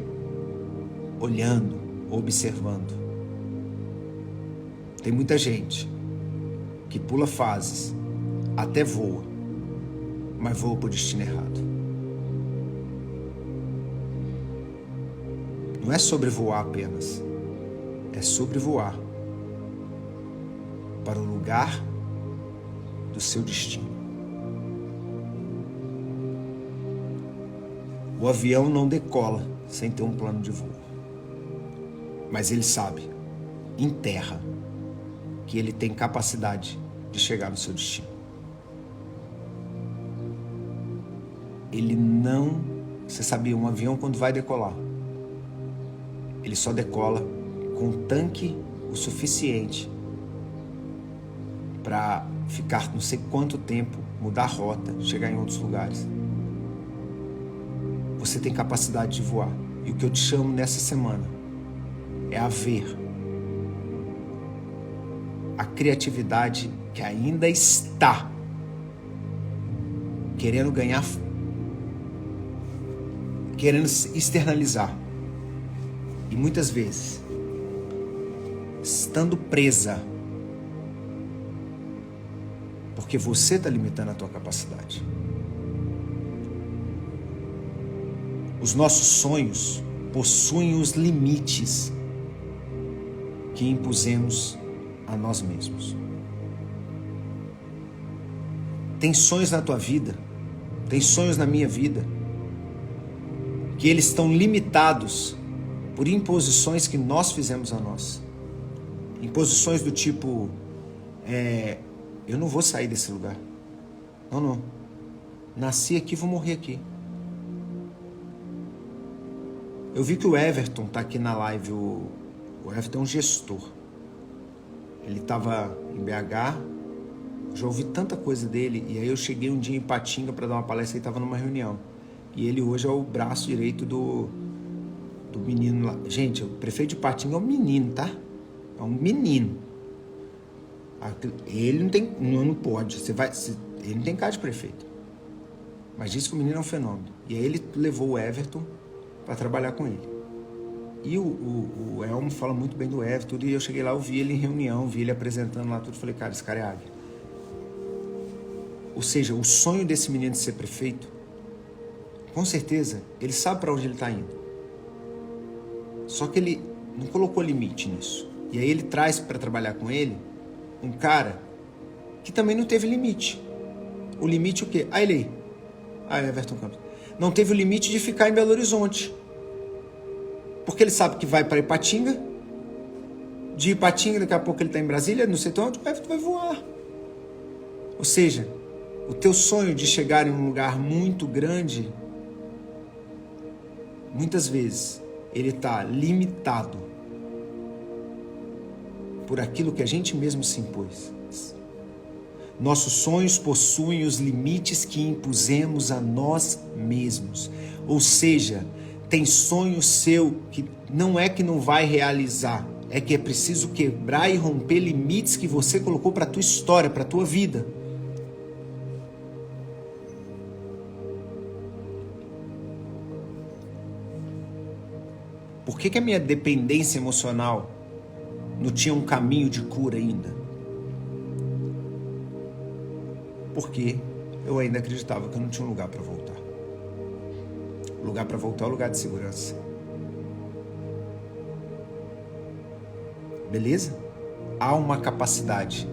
Olhando, observando. Tem muita gente que pula fases, até voa, mas voa para o destino errado. Não é sobre voar apenas. É sobrevoar para o lugar do seu destino. O avião não decola sem ter um plano de voo. Mas ele sabe, em terra, que ele tem capacidade de chegar no seu destino. Ele não... Você sabia, um avião quando vai decolar, ele só decola com tanque o suficiente para ficar não sei quanto tempo, mudar a rota, chegar em outros lugares. Você tem capacidade de voar. E o que eu te chamo nessa semana é a ver a criatividade que ainda está querendo ganhar, querendo externalizar. E muitas vezes estando presa, porque você está limitando a tua capacidade. Os nossos sonhos possuem os limites que impusemos a nós mesmos. Tem sonhos na tua vida, tem sonhos na minha vida, que eles estão limitados por imposições que nós fizemos a nós. Imposições do tipo, eu não vou sair desse lugar. Não. Nasci aqui, vou morrer aqui. Eu vi que o Everton tá aqui na live. O Everton é um gestor. Ele estava em BH. Já ouvi tanta coisa dele. E aí eu cheguei um dia em Ipatinga para dar uma palestra e estava numa reunião. E ele hoje é o braço direito do menino lá. Gente, o prefeito de Ipatinga é um menino, tá? É um menino. Ele não pode. Ele não tem cara de prefeito. Mas diz que o menino é um fenômeno. E aí ele levou o Everton para trabalhar com ele. E o Elmo fala muito bem do Everton. E eu cheguei lá, eu vi ele em reunião, vi ele apresentando lá tudo. Falei, cara, esse cara é águia. Ou seja, o sonho desse menino de ser prefeito, com certeza, ele sabe para onde ele está indo. Só que ele não colocou limite nisso. E aí ele traz para trabalhar com ele um cara que também não teve limite. O limite o quê? Ele aí. Everton Campos. Não teve o limite de ficar em Belo Horizonte. Porque ele sabe que vai para Ipatinga. De Ipatinga, daqui a pouco ele está em Brasília, não sei onde, o Everton vai voar. Ou seja, o teu sonho de chegar em um lugar muito grande, muitas vezes, ele está limitado por aquilo que a gente mesmo se impôs. Nossos sonhos possuem os limites que impusemos a nós mesmos. Ou seja, tem sonho seu que não é que não vai realizar, é que é preciso quebrar e romper limites que você colocou para a tua história, para a tua vida. Por que a minha dependência emocional não tinha um caminho de cura ainda? Porque eu ainda acreditava que eu não tinha um lugar para voltar. O lugar para voltar é o lugar de segurança. Beleza? Há uma capacidade.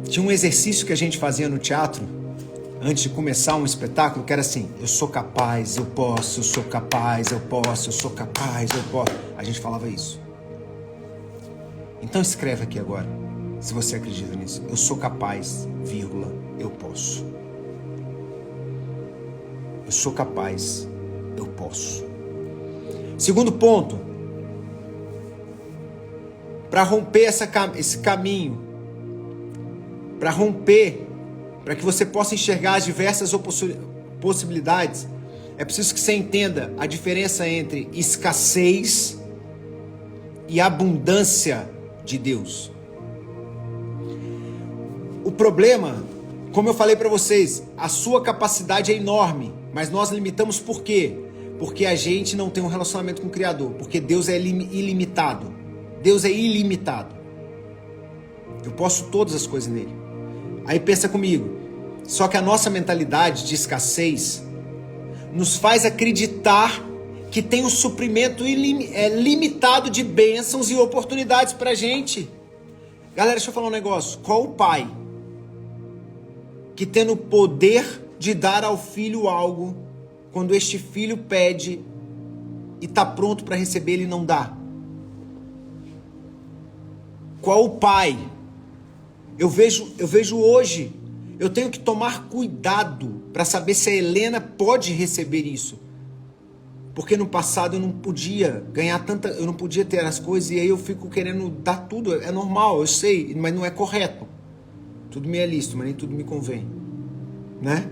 Tinha um exercício que a gente fazia no teatro antes de começar um espetáculo, que era assim: eu sou capaz, eu posso, eu sou capaz, eu posso, eu sou capaz, eu posso. A gente falava isso. Então escreve aqui agora, se você acredita nisso. Eu sou capaz, vírgula, eu posso. Eu sou capaz, eu posso. Segundo ponto, para romper esse caminho, para romper, para que você possa enxergar as diversas possibilidades, é preciso que você entenda a diferença entre escassez e abundância de Deus. O problema, como eu falei para vocês, a sua capacidade é enorme, mas nós limitamos por quê? Porque a gente não tem um relacionamento com o Criador, porque Deus é ilimitado. Deus é ilimitado. Eu posso todas as coisas nele. Aí pensa comigo, só que a nossa mentalidade de escassez nos faz acreditar que tem um suprimento limitado de bênçãos e oportunidades pra gente. Galera, deixa eu falar um negócio. Qual o pai que tendo o poder de dar ao filho algo, quando este filho pede e está pronto para receber, ele não dá? Qual o pai? Eu vejo hoje, eu tenho que tomar cuidado para saber se a Helena pode receber isso. Porque no passado eu não podia ganhar tanta, eu não podia ter as coisas, e aí eu fico querendo dar tudo. É normal, eu sei, mas não é correto. Tudo me é lícito, mas nem tudo me convém, né?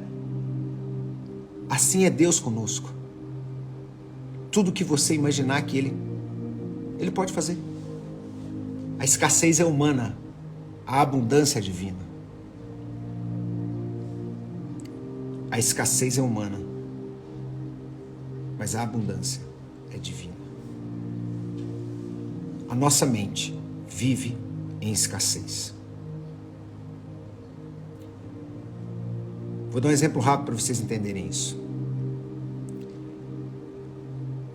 Assim é Deus conosco. Tudo que você imaginar que Ele pode fazer. A escassez é humana, a abundância é divina. A escassez é humana, mas a abundância é divina. A nossa mente vive em escassez. Vou dar um exemplo rápido para vocês entenderem isso.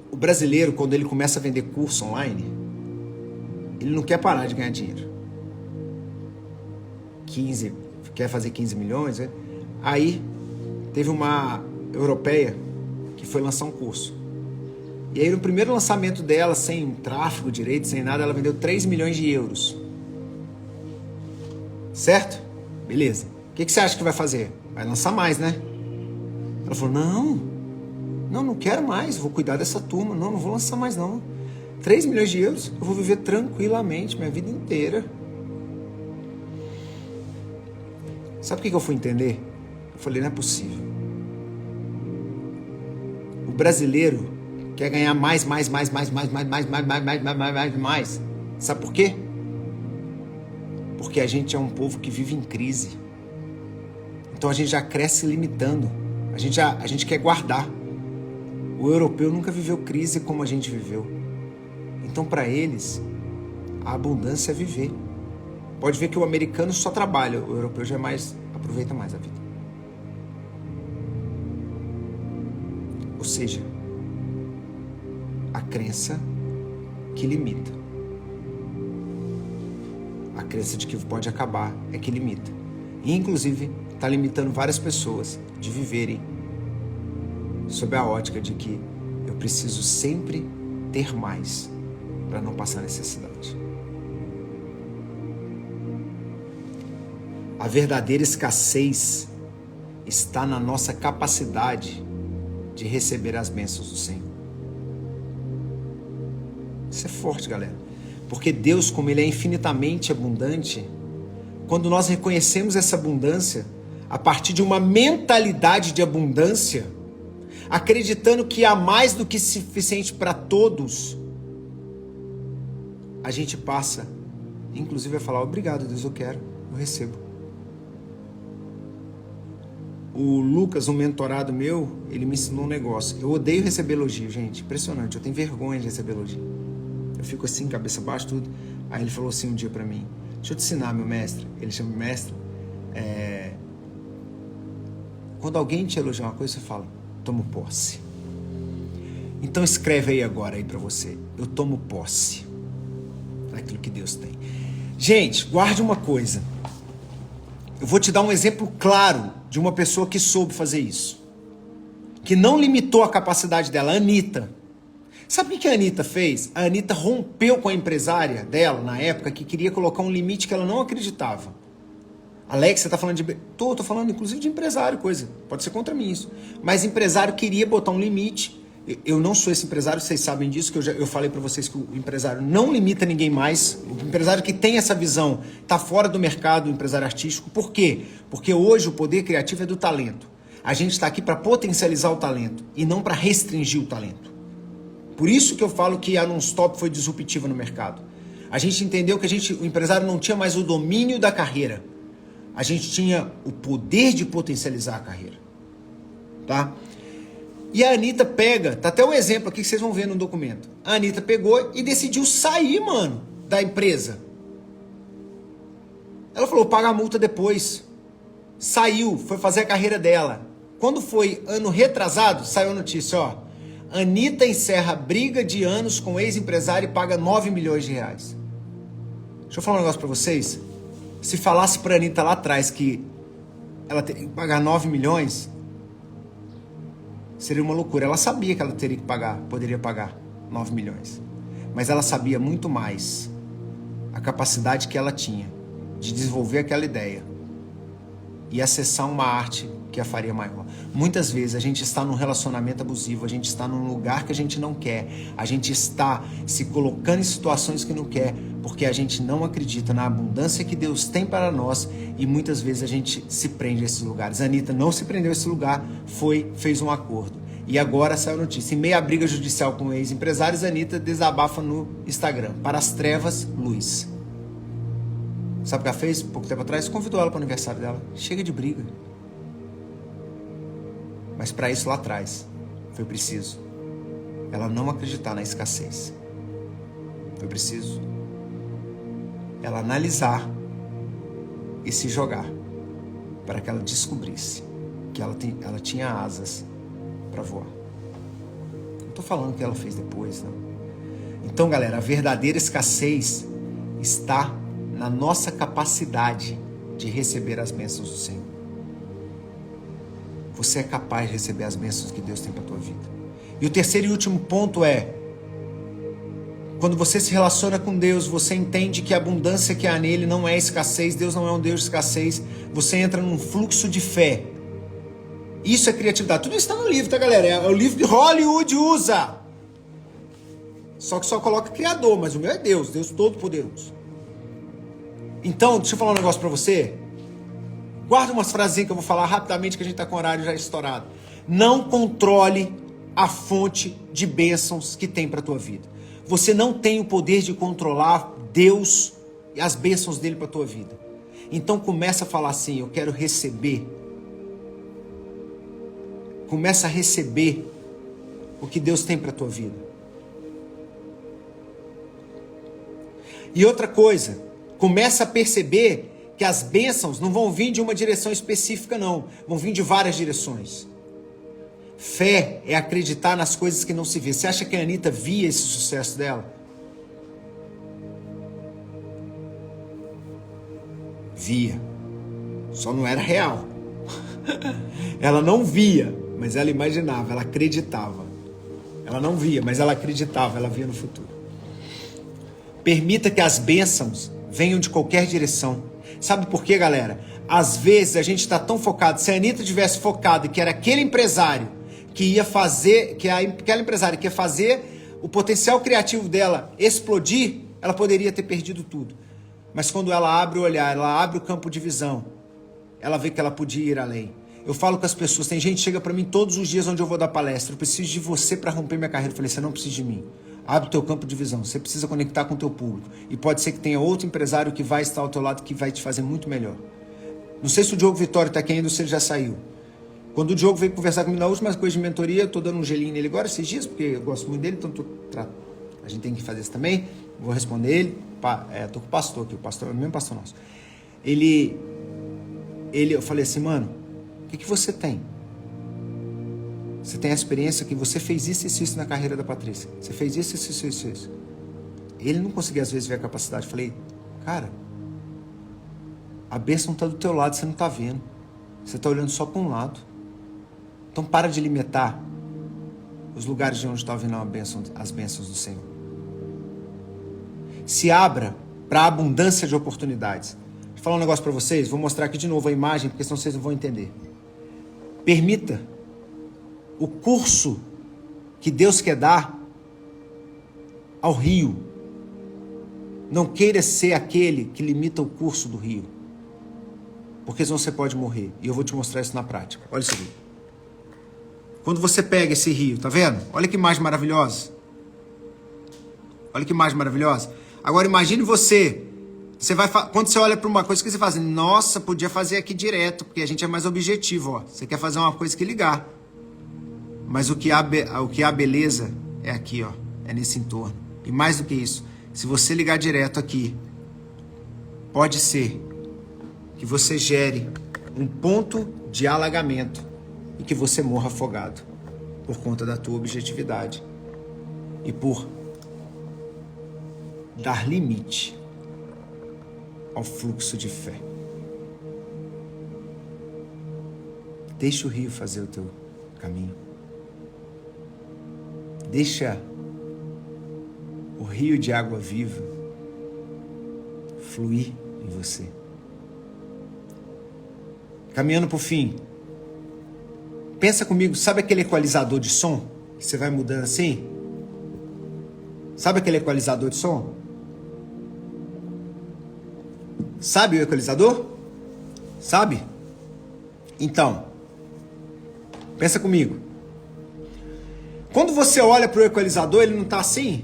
O brasileiro, quando ele começa a vender curso online, ele não quer parar de ganhar dinheiro. Quer fazer 15 milhões, né? Aí teve uma europeia que foi lançar um curso. E aí no primeiro lançamento dela, sem tráfego direito, sem nada, ela vendeu 3 milhões de euros. Certo? Beleza. O que você acha que vai fazer? Vai lançar mais, né? Ela falou, não quero mais, vou cuidar dessa turma, não vou lançar mais não. 3 milhões de euros, eu vou viver tranquilamente minha vida inteira. Sabe o que eu fui entender? Eu falei, não é possível. O brasileiro quer ganhar mais. Sabe por quê? Porque a gente é um povo que vive em crise. Então a gente já cresce limitando. A gente quer guardar. O europeu nunca viveu crise como a gente viveu. Então para eles, a abundância é viver. Pode ver que o americano só trabalha, o europeu já aproveita mais a vida. Ou seja, a crença que limita. A crença de que pode acabar é que limita. E, inclusive, está limitando várias pessoas de viverem sob a ótica de que eu preciso sempre ter mais para não passar necessidade. A verdadeira escassez está na nossa capacidade de receber as bênçãos do Senhor. Isso é forte, galera. Porque Deus, como Ele é infinitamente abundante, quando nós reconhecemos essa abundância, a partir de uma mentalidade de abundância, acreditando que há mais do que suficiente para todos, a gente passa, inclusive, a falar, obrigado, Deus, eu quero, eu recebo. O Lucas, um mentorado meu, ele me ensinou um negócio. Eu odeio receber elogio, gente, impressionante, eu tenho vergonha de receber elogio. Eu fico assim, cabeça baixa, tudo. Aí ele falou assim um dia pra mim, deixa eu te ensinar, meu mestre. Ele chama mestre. Quando alguém te elogia uma coisa, você fala, tomo posse. Então escreve aí agora aí pra você, eu tomo posse daquilo que Deus tem. Gente, guarde uma coisa. Eu vou te dar um exemplo claro de uma pessoa que soube fazer isso. Que não limitou a capacidade dela, a Anitta. Sabe o que a Anitta fez? A Anitta rompeu com a empresária dela, na época, que queria colocar um limite que ela não acreditava. Alex, você tá falando de... Tô falando inclusive de empresário, coisa. Pode ser contra mim isso. Mas empresário queria botar um limite. Eu não sou esse empresário, vocês sabem disso, que eu falei pra vocês que o empresário não limita ninguém mais. O empresário que tem essa visão tá fora do mercado, o empresário artístico. Por quê? Porque hoje o poder criativo é do talento. A gente está aqui para potencializar o talento e não para restringir o talento. Por isso que eu falo que a Non-Stop foi disruptiva no mercado. A gente entendeu que o empresário não tinha mais o domínio da carreira. A gente tinha o poder de potencializar a carreira. Tá? E a Anitta pega, tá até um exemplo aqui que vocês vão ver no documento. A Anitta pegou e decidiu sair, mano, da empresa. Ela falou, paga a multa depois. Saiu, foi fazer a carreira dela. Quando foi ano retrasado, saiu a notícia, ó. Anitta encerra briga de anos com ex-empresário e paga 9 milhões de reais. Deixa eu falar um negócio pra vocês. Se falasse pra Anitta lá atrás que ela teria que pagar 9 milhões, seria uma loucura. Ela sabia que ela teria que pagar, poderia pagar 9 milhões. Mas ela sabia muito mais a capacidade que ela tinha de desenvolver aquela ideia e acessar uma arte que a faria maior. Muitas vezes a gente está num relacionamento abusivo, a gente está num lugar que a gente não quer, a gente está se colocando em situações que não quer, porque a gente não acredita na abundância que Deus tem para nós e muitas vezes a gente se prende a esses lugares. A Anitta não se prendeu a esse lugar, fez um acordo. E agora saiu a notícia. Em meio à briga judicial com ex-empresários, a Anitta desabafa no Instagram. Para as trevas, luz. Sabe o que ela fez? Pouco tempo atrás, convidou ela para o aniversário dela. Chega de briga. Mas para isso lá atrás, foi preciso ela não acreditar na escassez. Foi preciso ela analisar e se jogar para que ela descobrisse que ela tinha asas para voar. Não estou falando que ela fez depois, não. Então, galera, a verdadeira escassez está na nossa capacidade de receber as bênçãos do Senhor. Você é capaz de receber as bênçãos que Deus tem para a tua vida. E o terceiro e último ponto é, quando você se relaciona com Deus, você entende que a abundância que há nele não é escassez, Deus não é um Deus de escassez, você entra num fluxo de fé. Isso é criatividade. Tudo isso está no livro, tá, galera? É o livro que Hollywood usa. Só que só coloca criador, mas o meu é Deus, Deus Todo-Poderoso. Então, deixa eu falar um negócio pra você. Guarda umas frasinhas que eu vou falar rapidamente, que a gente tá com o horário já estourado. Não controle a fonte de bênçãos que tem pra tua vida. Você não tem o poder de controlar Deus e as bênçãos dele pra tua vida. Então começa a falar assim, eu quero receber. Começa a receber o que Deus tem pra tua vida. E outra coisa, começa a perceber que as bênçãos não vão vir de uma direção específica, não. Vão vir de várias direções. Fé é acreditar nas coisas que não se vê. Você acha que a Anitta via esse sucesso dela? Via. Só não era real. Ela não via, mas ela imaginava, ela acreditava. Ela não via, mas ela acreditava, ela via no futuro. Permita que as bênçãos venham de qualquer direção. Sabe por quê, galera? Às vezes a gente está tão focado. Se a Anitta tivesse focado que era aquele empresário que ia fazer, aquela empresária que ia fazer o potencial criativo dela explodir, ela poderia ter perdido tudo. Mas quando ela abre o olhar, ela abre o campo de visão, ela vê que ela podia ir além. Eu falo com as pessoas, tem gente que chega para mim todos os dias onde eu vou dar palestra, eu preciso de você para romper minha carreira. Eu falei, você não precisa de mim. Abre o teu campo de visão, você precisa conectar com o teu público. E pode ser que tenha outro empresário que vai estar ao teu lado, que vai te fazer muito melhor. Não sei se o Diogo Vitório está aqui ainda ou se ele já saiu. Quando o Diogo veio conversar comigo na última coisa de mentoria, eu tô dando um gelinho nele agora esses dias, porque eu gosto muito dele, então a gente tem que fazer isso também. Vou responder ele. Tô com o pastor aqui, o mesmo pastor nosso. Eu falei assim, mano, o que você tem? Você tem a experiência que você fez isso na carreira da Patrícia. Você fez isso. Ele não conseguia às vezes ver a capacidade. Eu falei, cara, a bênção está do teu lado, você não está vendo. Você está olhando só para um lado. Então para de limitar os lugares de onde está vindo as bênçãos do Senhor. Se abra para a abundância de oportunidades. Vou falar um negócio para vocês, vou mostrar aqui de novo a imagem, porque senão vocês não vão entender. Permita o curso que Deus quer dar ao rio. Não queira ser aquele que limita o curso do rio. Porque senão você pode morrer. E eu vou te mostrar isso na prática. Olha isso aqui. Quando você pega esse rio, tá vendo? Olha que imagem maravilhosa. Olha que imagem maravilhosa. Agora imagine você vai quando você olha para uma coisa que você faz, nossa, podia fazer aqui direto, porque a gente é mais objetivo, ó. Você quer fazer uma coisa que ligar. Mas o que há beleza é aqui, ó. É nesse entorno. E mais do que isso, se você ligar direto aqui, pode ser que você gere um ponto de alagamento e que você morra afogado por conta da tua objetividade e por dar limite ao fluxo de fé. Deixa o rio fazer o teu caminho. Deixa o rio de água viva fluir em você. Caminhando para o fim. Pensa comigo, sabe aquele equalizador de som? Que você vai mudando assim? Sabe aquele equalizador de som? Sabe o equalizador? Sabe? Então, pensa comigo. Quando você olha para o equalizador, ele não está assim?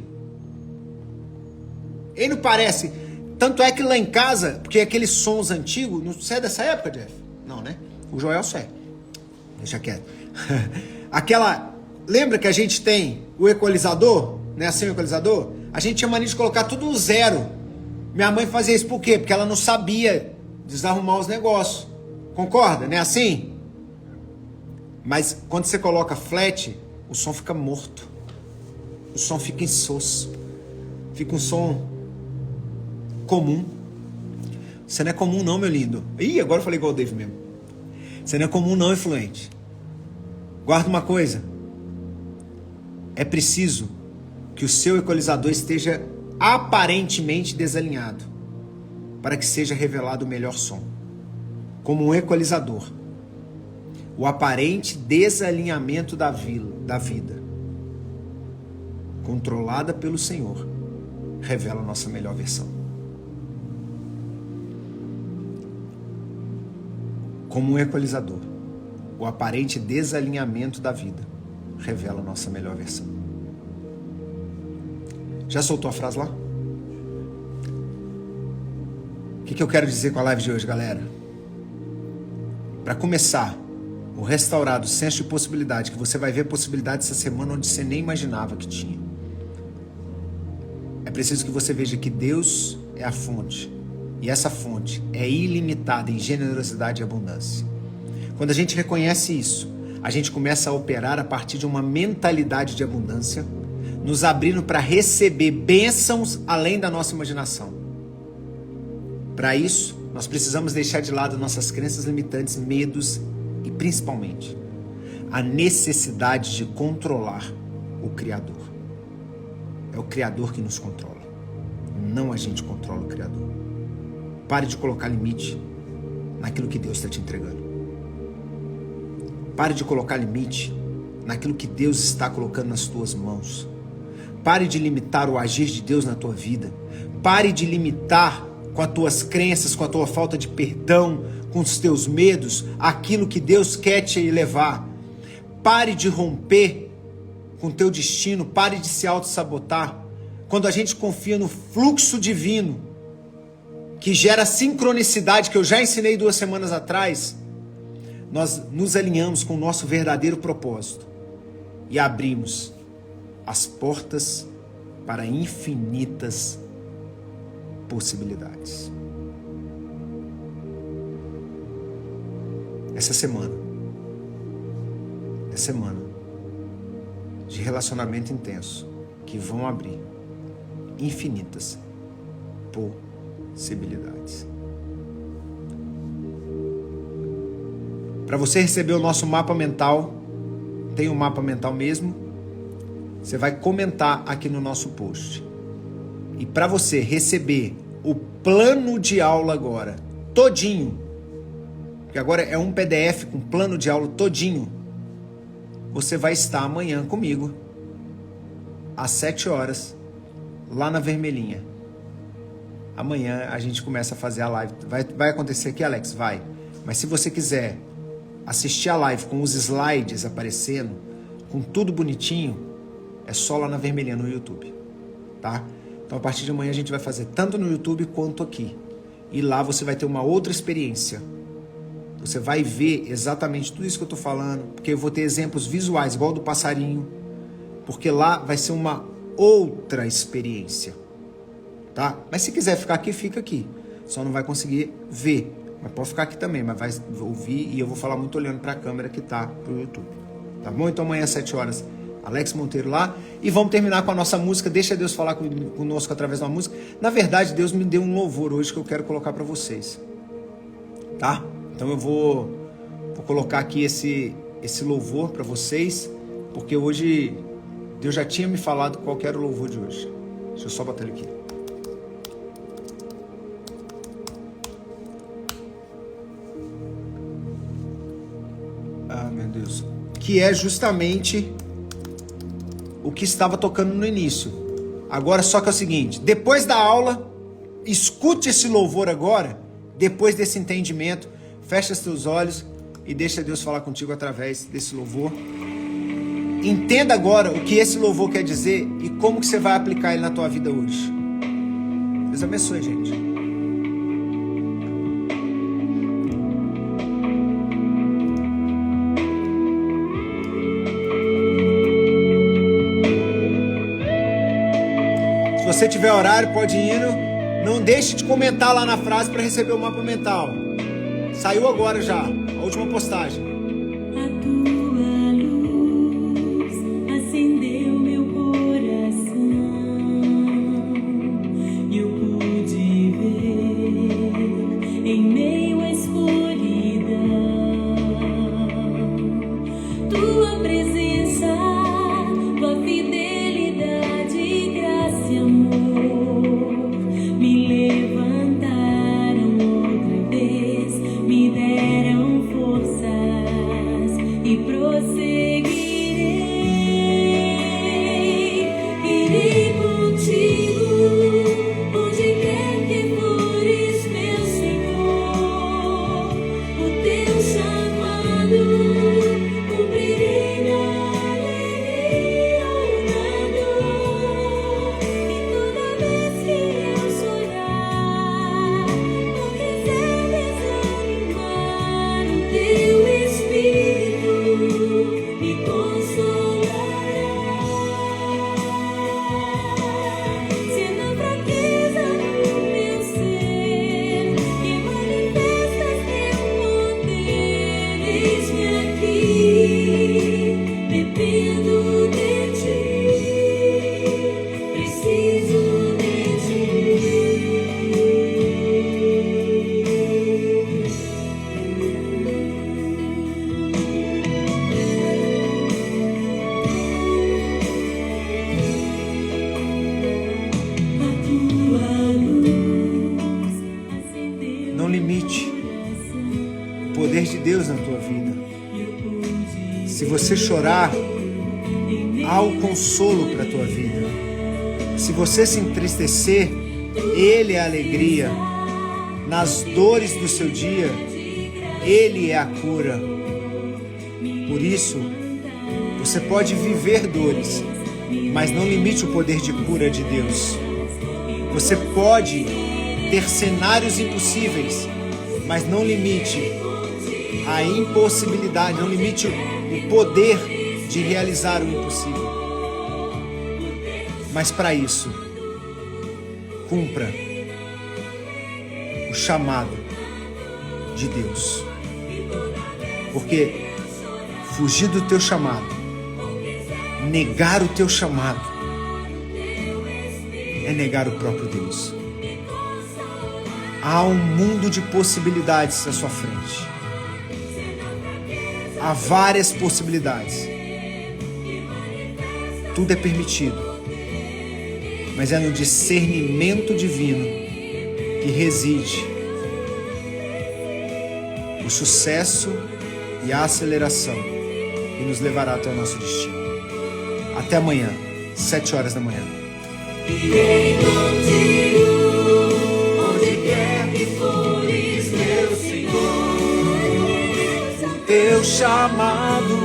Ele não parece. Tanto é que lá em casa, porque aqueles sons antigos, não é dessa época, Jeff? Não, né? O Joel é. Deixa quieto. Lembra que a gente tem o equalizador? Né? Assim o equalizador? A gente tinha mania de colocar tudo no zero. Minha mãe fazia isso por quê? Porque ela não sabia desarrumar os negócios. Concorda? Não é assim? Mas quando você coloca flat, o som fica morto. O som fica insosso. Fica um som comum. Você não é comum não, meu lindo. Ih, agora eu falei igual o Dave mesmo. Você não é comum não, influente. Guarda uma coisa. É preciso que o seu equalizador esteja aparentemente desalinhado para que seja revelado o melhor som. Como um equalizador. O aparente desalinhamento da vida, controlada pelo Senhor, revela a nossa melhor versão. Como um equalizador, o aparente desalinhamento da vida revela a nossa melhor versão. Já soltou a frase lá? O que eu quero dizer com a live de hoje, galera? Para começar, o restaurado senso de possibilidade, que você vai ver possibilidades essa semana onde você nem imaginava que tinha. É preciso que você veja que Deus é a fonte, e essa fonte é ilimitada em generosidade e abundância. Quando a gente reconhece isso, a gente começa a operar a partir de uma mentalidade de abundância, nos abrindo para receber bênçãos além da nossa imaginação. Para isso, nós precisamos deixar de lado nossas crenças limitantes, medos e, principalmente, a necessidade de controlar o Criador. É o Criador que nos controla, não a gente controla o Criador. Pare de colocar limite naquilo que Deus está te entregando. Pare de colocar limite naquilo que Deus está colocando nas tuas mãos. Pare de limitar o agir de Deus na tua vida. Pare de limitar com as tuas crenças, com a tua falta de perdão, com os teus medos, aquilo que Deus quer te levar. Pare de romper com o teu destino, pare de se auto-sabotar. Quando a gente confia no fluxo divino, que gera sincronicidade, que eu já ensinei 2 semanas atrás, nós nos alinhamos com o nosso verdadeiro propósito e abrimos as portas para infinitas possibilidades. Essa semana é semana de relacionamento intenso que vão abrir infinitas possibilidades. Para você receber o nosso mapa mental, tem um mapa mental mesmo, você vai comentar aqui no nosso post. E para você receber o plano de aula agora, todinho, que agora é um PDF com plano de aula todinho, você vai estar amanhã comigo, às 7 horas, lá na Vermelhinha. Amanhã a gente começa a fazer a live. Vai acontecer aqui, Alex? Vai. Mas se você quiser assistir a live com os slides aparecendo, com tudo bonitinho, é só lá na Vermelhinha no YouTube, tá? Então a partir de amanhã a gente vai fazer tanto no YouTube quanto aqui. E lá você vai ter uma outra experiência. Você vai ver exatamente tudo isso que eu tô falando, porque eu vou ter exemplos visuais, igual do passarinho, porque lá vai ser uma outra experiência, tá? Mas se quiser ficar aqui, fica aqui. Só não vai conseguir ver. Mas pode ficar aqui também, mas vai ouvir e eu vou falar muito olhando para a câmera que tá pro YouTube. Tá bom? Então amanhã às 7 horas, Alex Monteiro lá. E vamos terminar com a nossa música. Deixa Deus falar conosco através de uma música. Na verdade, Deus me deu um louvor hoje que eu quero colocar para vocês. Tá? Então eu vou colocar aqui esse louvor para vocês, porque hoje Deus já tinha me falado qual era o louvor de hoje. Deixa eu só botar ele aqui. Ah, meu Deus. Que é justamente o que estava tocando no início. Agora só que é o seguinte, depois da aula, escute esse louvor agora, depois desse entendimento, fecha os teus olhos e deixa Deus falar contigo através desse louvor. Entenda agora o que esse louvor quer dizer e como que você vai aplicar ele na tua vida hoje. Deus abençoe, gente. Se você tiver horário, pode ir indo. Não deixe de comentar lá na frase para receber o mapa mental. Saiu agora já, a última postagem. A tua luz acendeu meu coração e eu pude ver em meio à escuridão tua presença, tua fidelidade, graça e amor me levantaram outra vez, me deram força. e prosseguirei. Irei contigo onde quer que fores, meu Senhor. O teu chamado cumprirei na alegria ou na dor. E toda vez que eu chorar, não quiser desanimar, o teu Espírito me consolará. Se na fraqueza do meu ser que manifestas teu poder, eis-me aqui, dependo de ti, preciso de ti. A tua luz acendeu Não limite o poder de Deus na tua vida. Se você chorar, há o consolo para a tua vida. Se você se entristecer, Ele é a alegria. Nas dores do seu dia, Ele é a cura. Por isso, você pode viver dores, mas não limite o poder de cura de Deus. Você pode ter cenários impossíveis, mas não limite a impossibilidade, não limite o poder de realizar o impossível. Mas para isso, cumpra o chamado de Deus. Porque fugir do teu chamado, negar o teu chamado, é negar o próprio Deus. Há um mundo de possibilidades à sua frente. Há várias possibilidades. Tudo é permitido. Mas é no discernimento divino que reside o sucesso e a aceleração que nos levará até o nosso destino. Até amanhã, 7 horas da manhã. Irei contigo onde quer que fores, meu Senhor. Teu chamado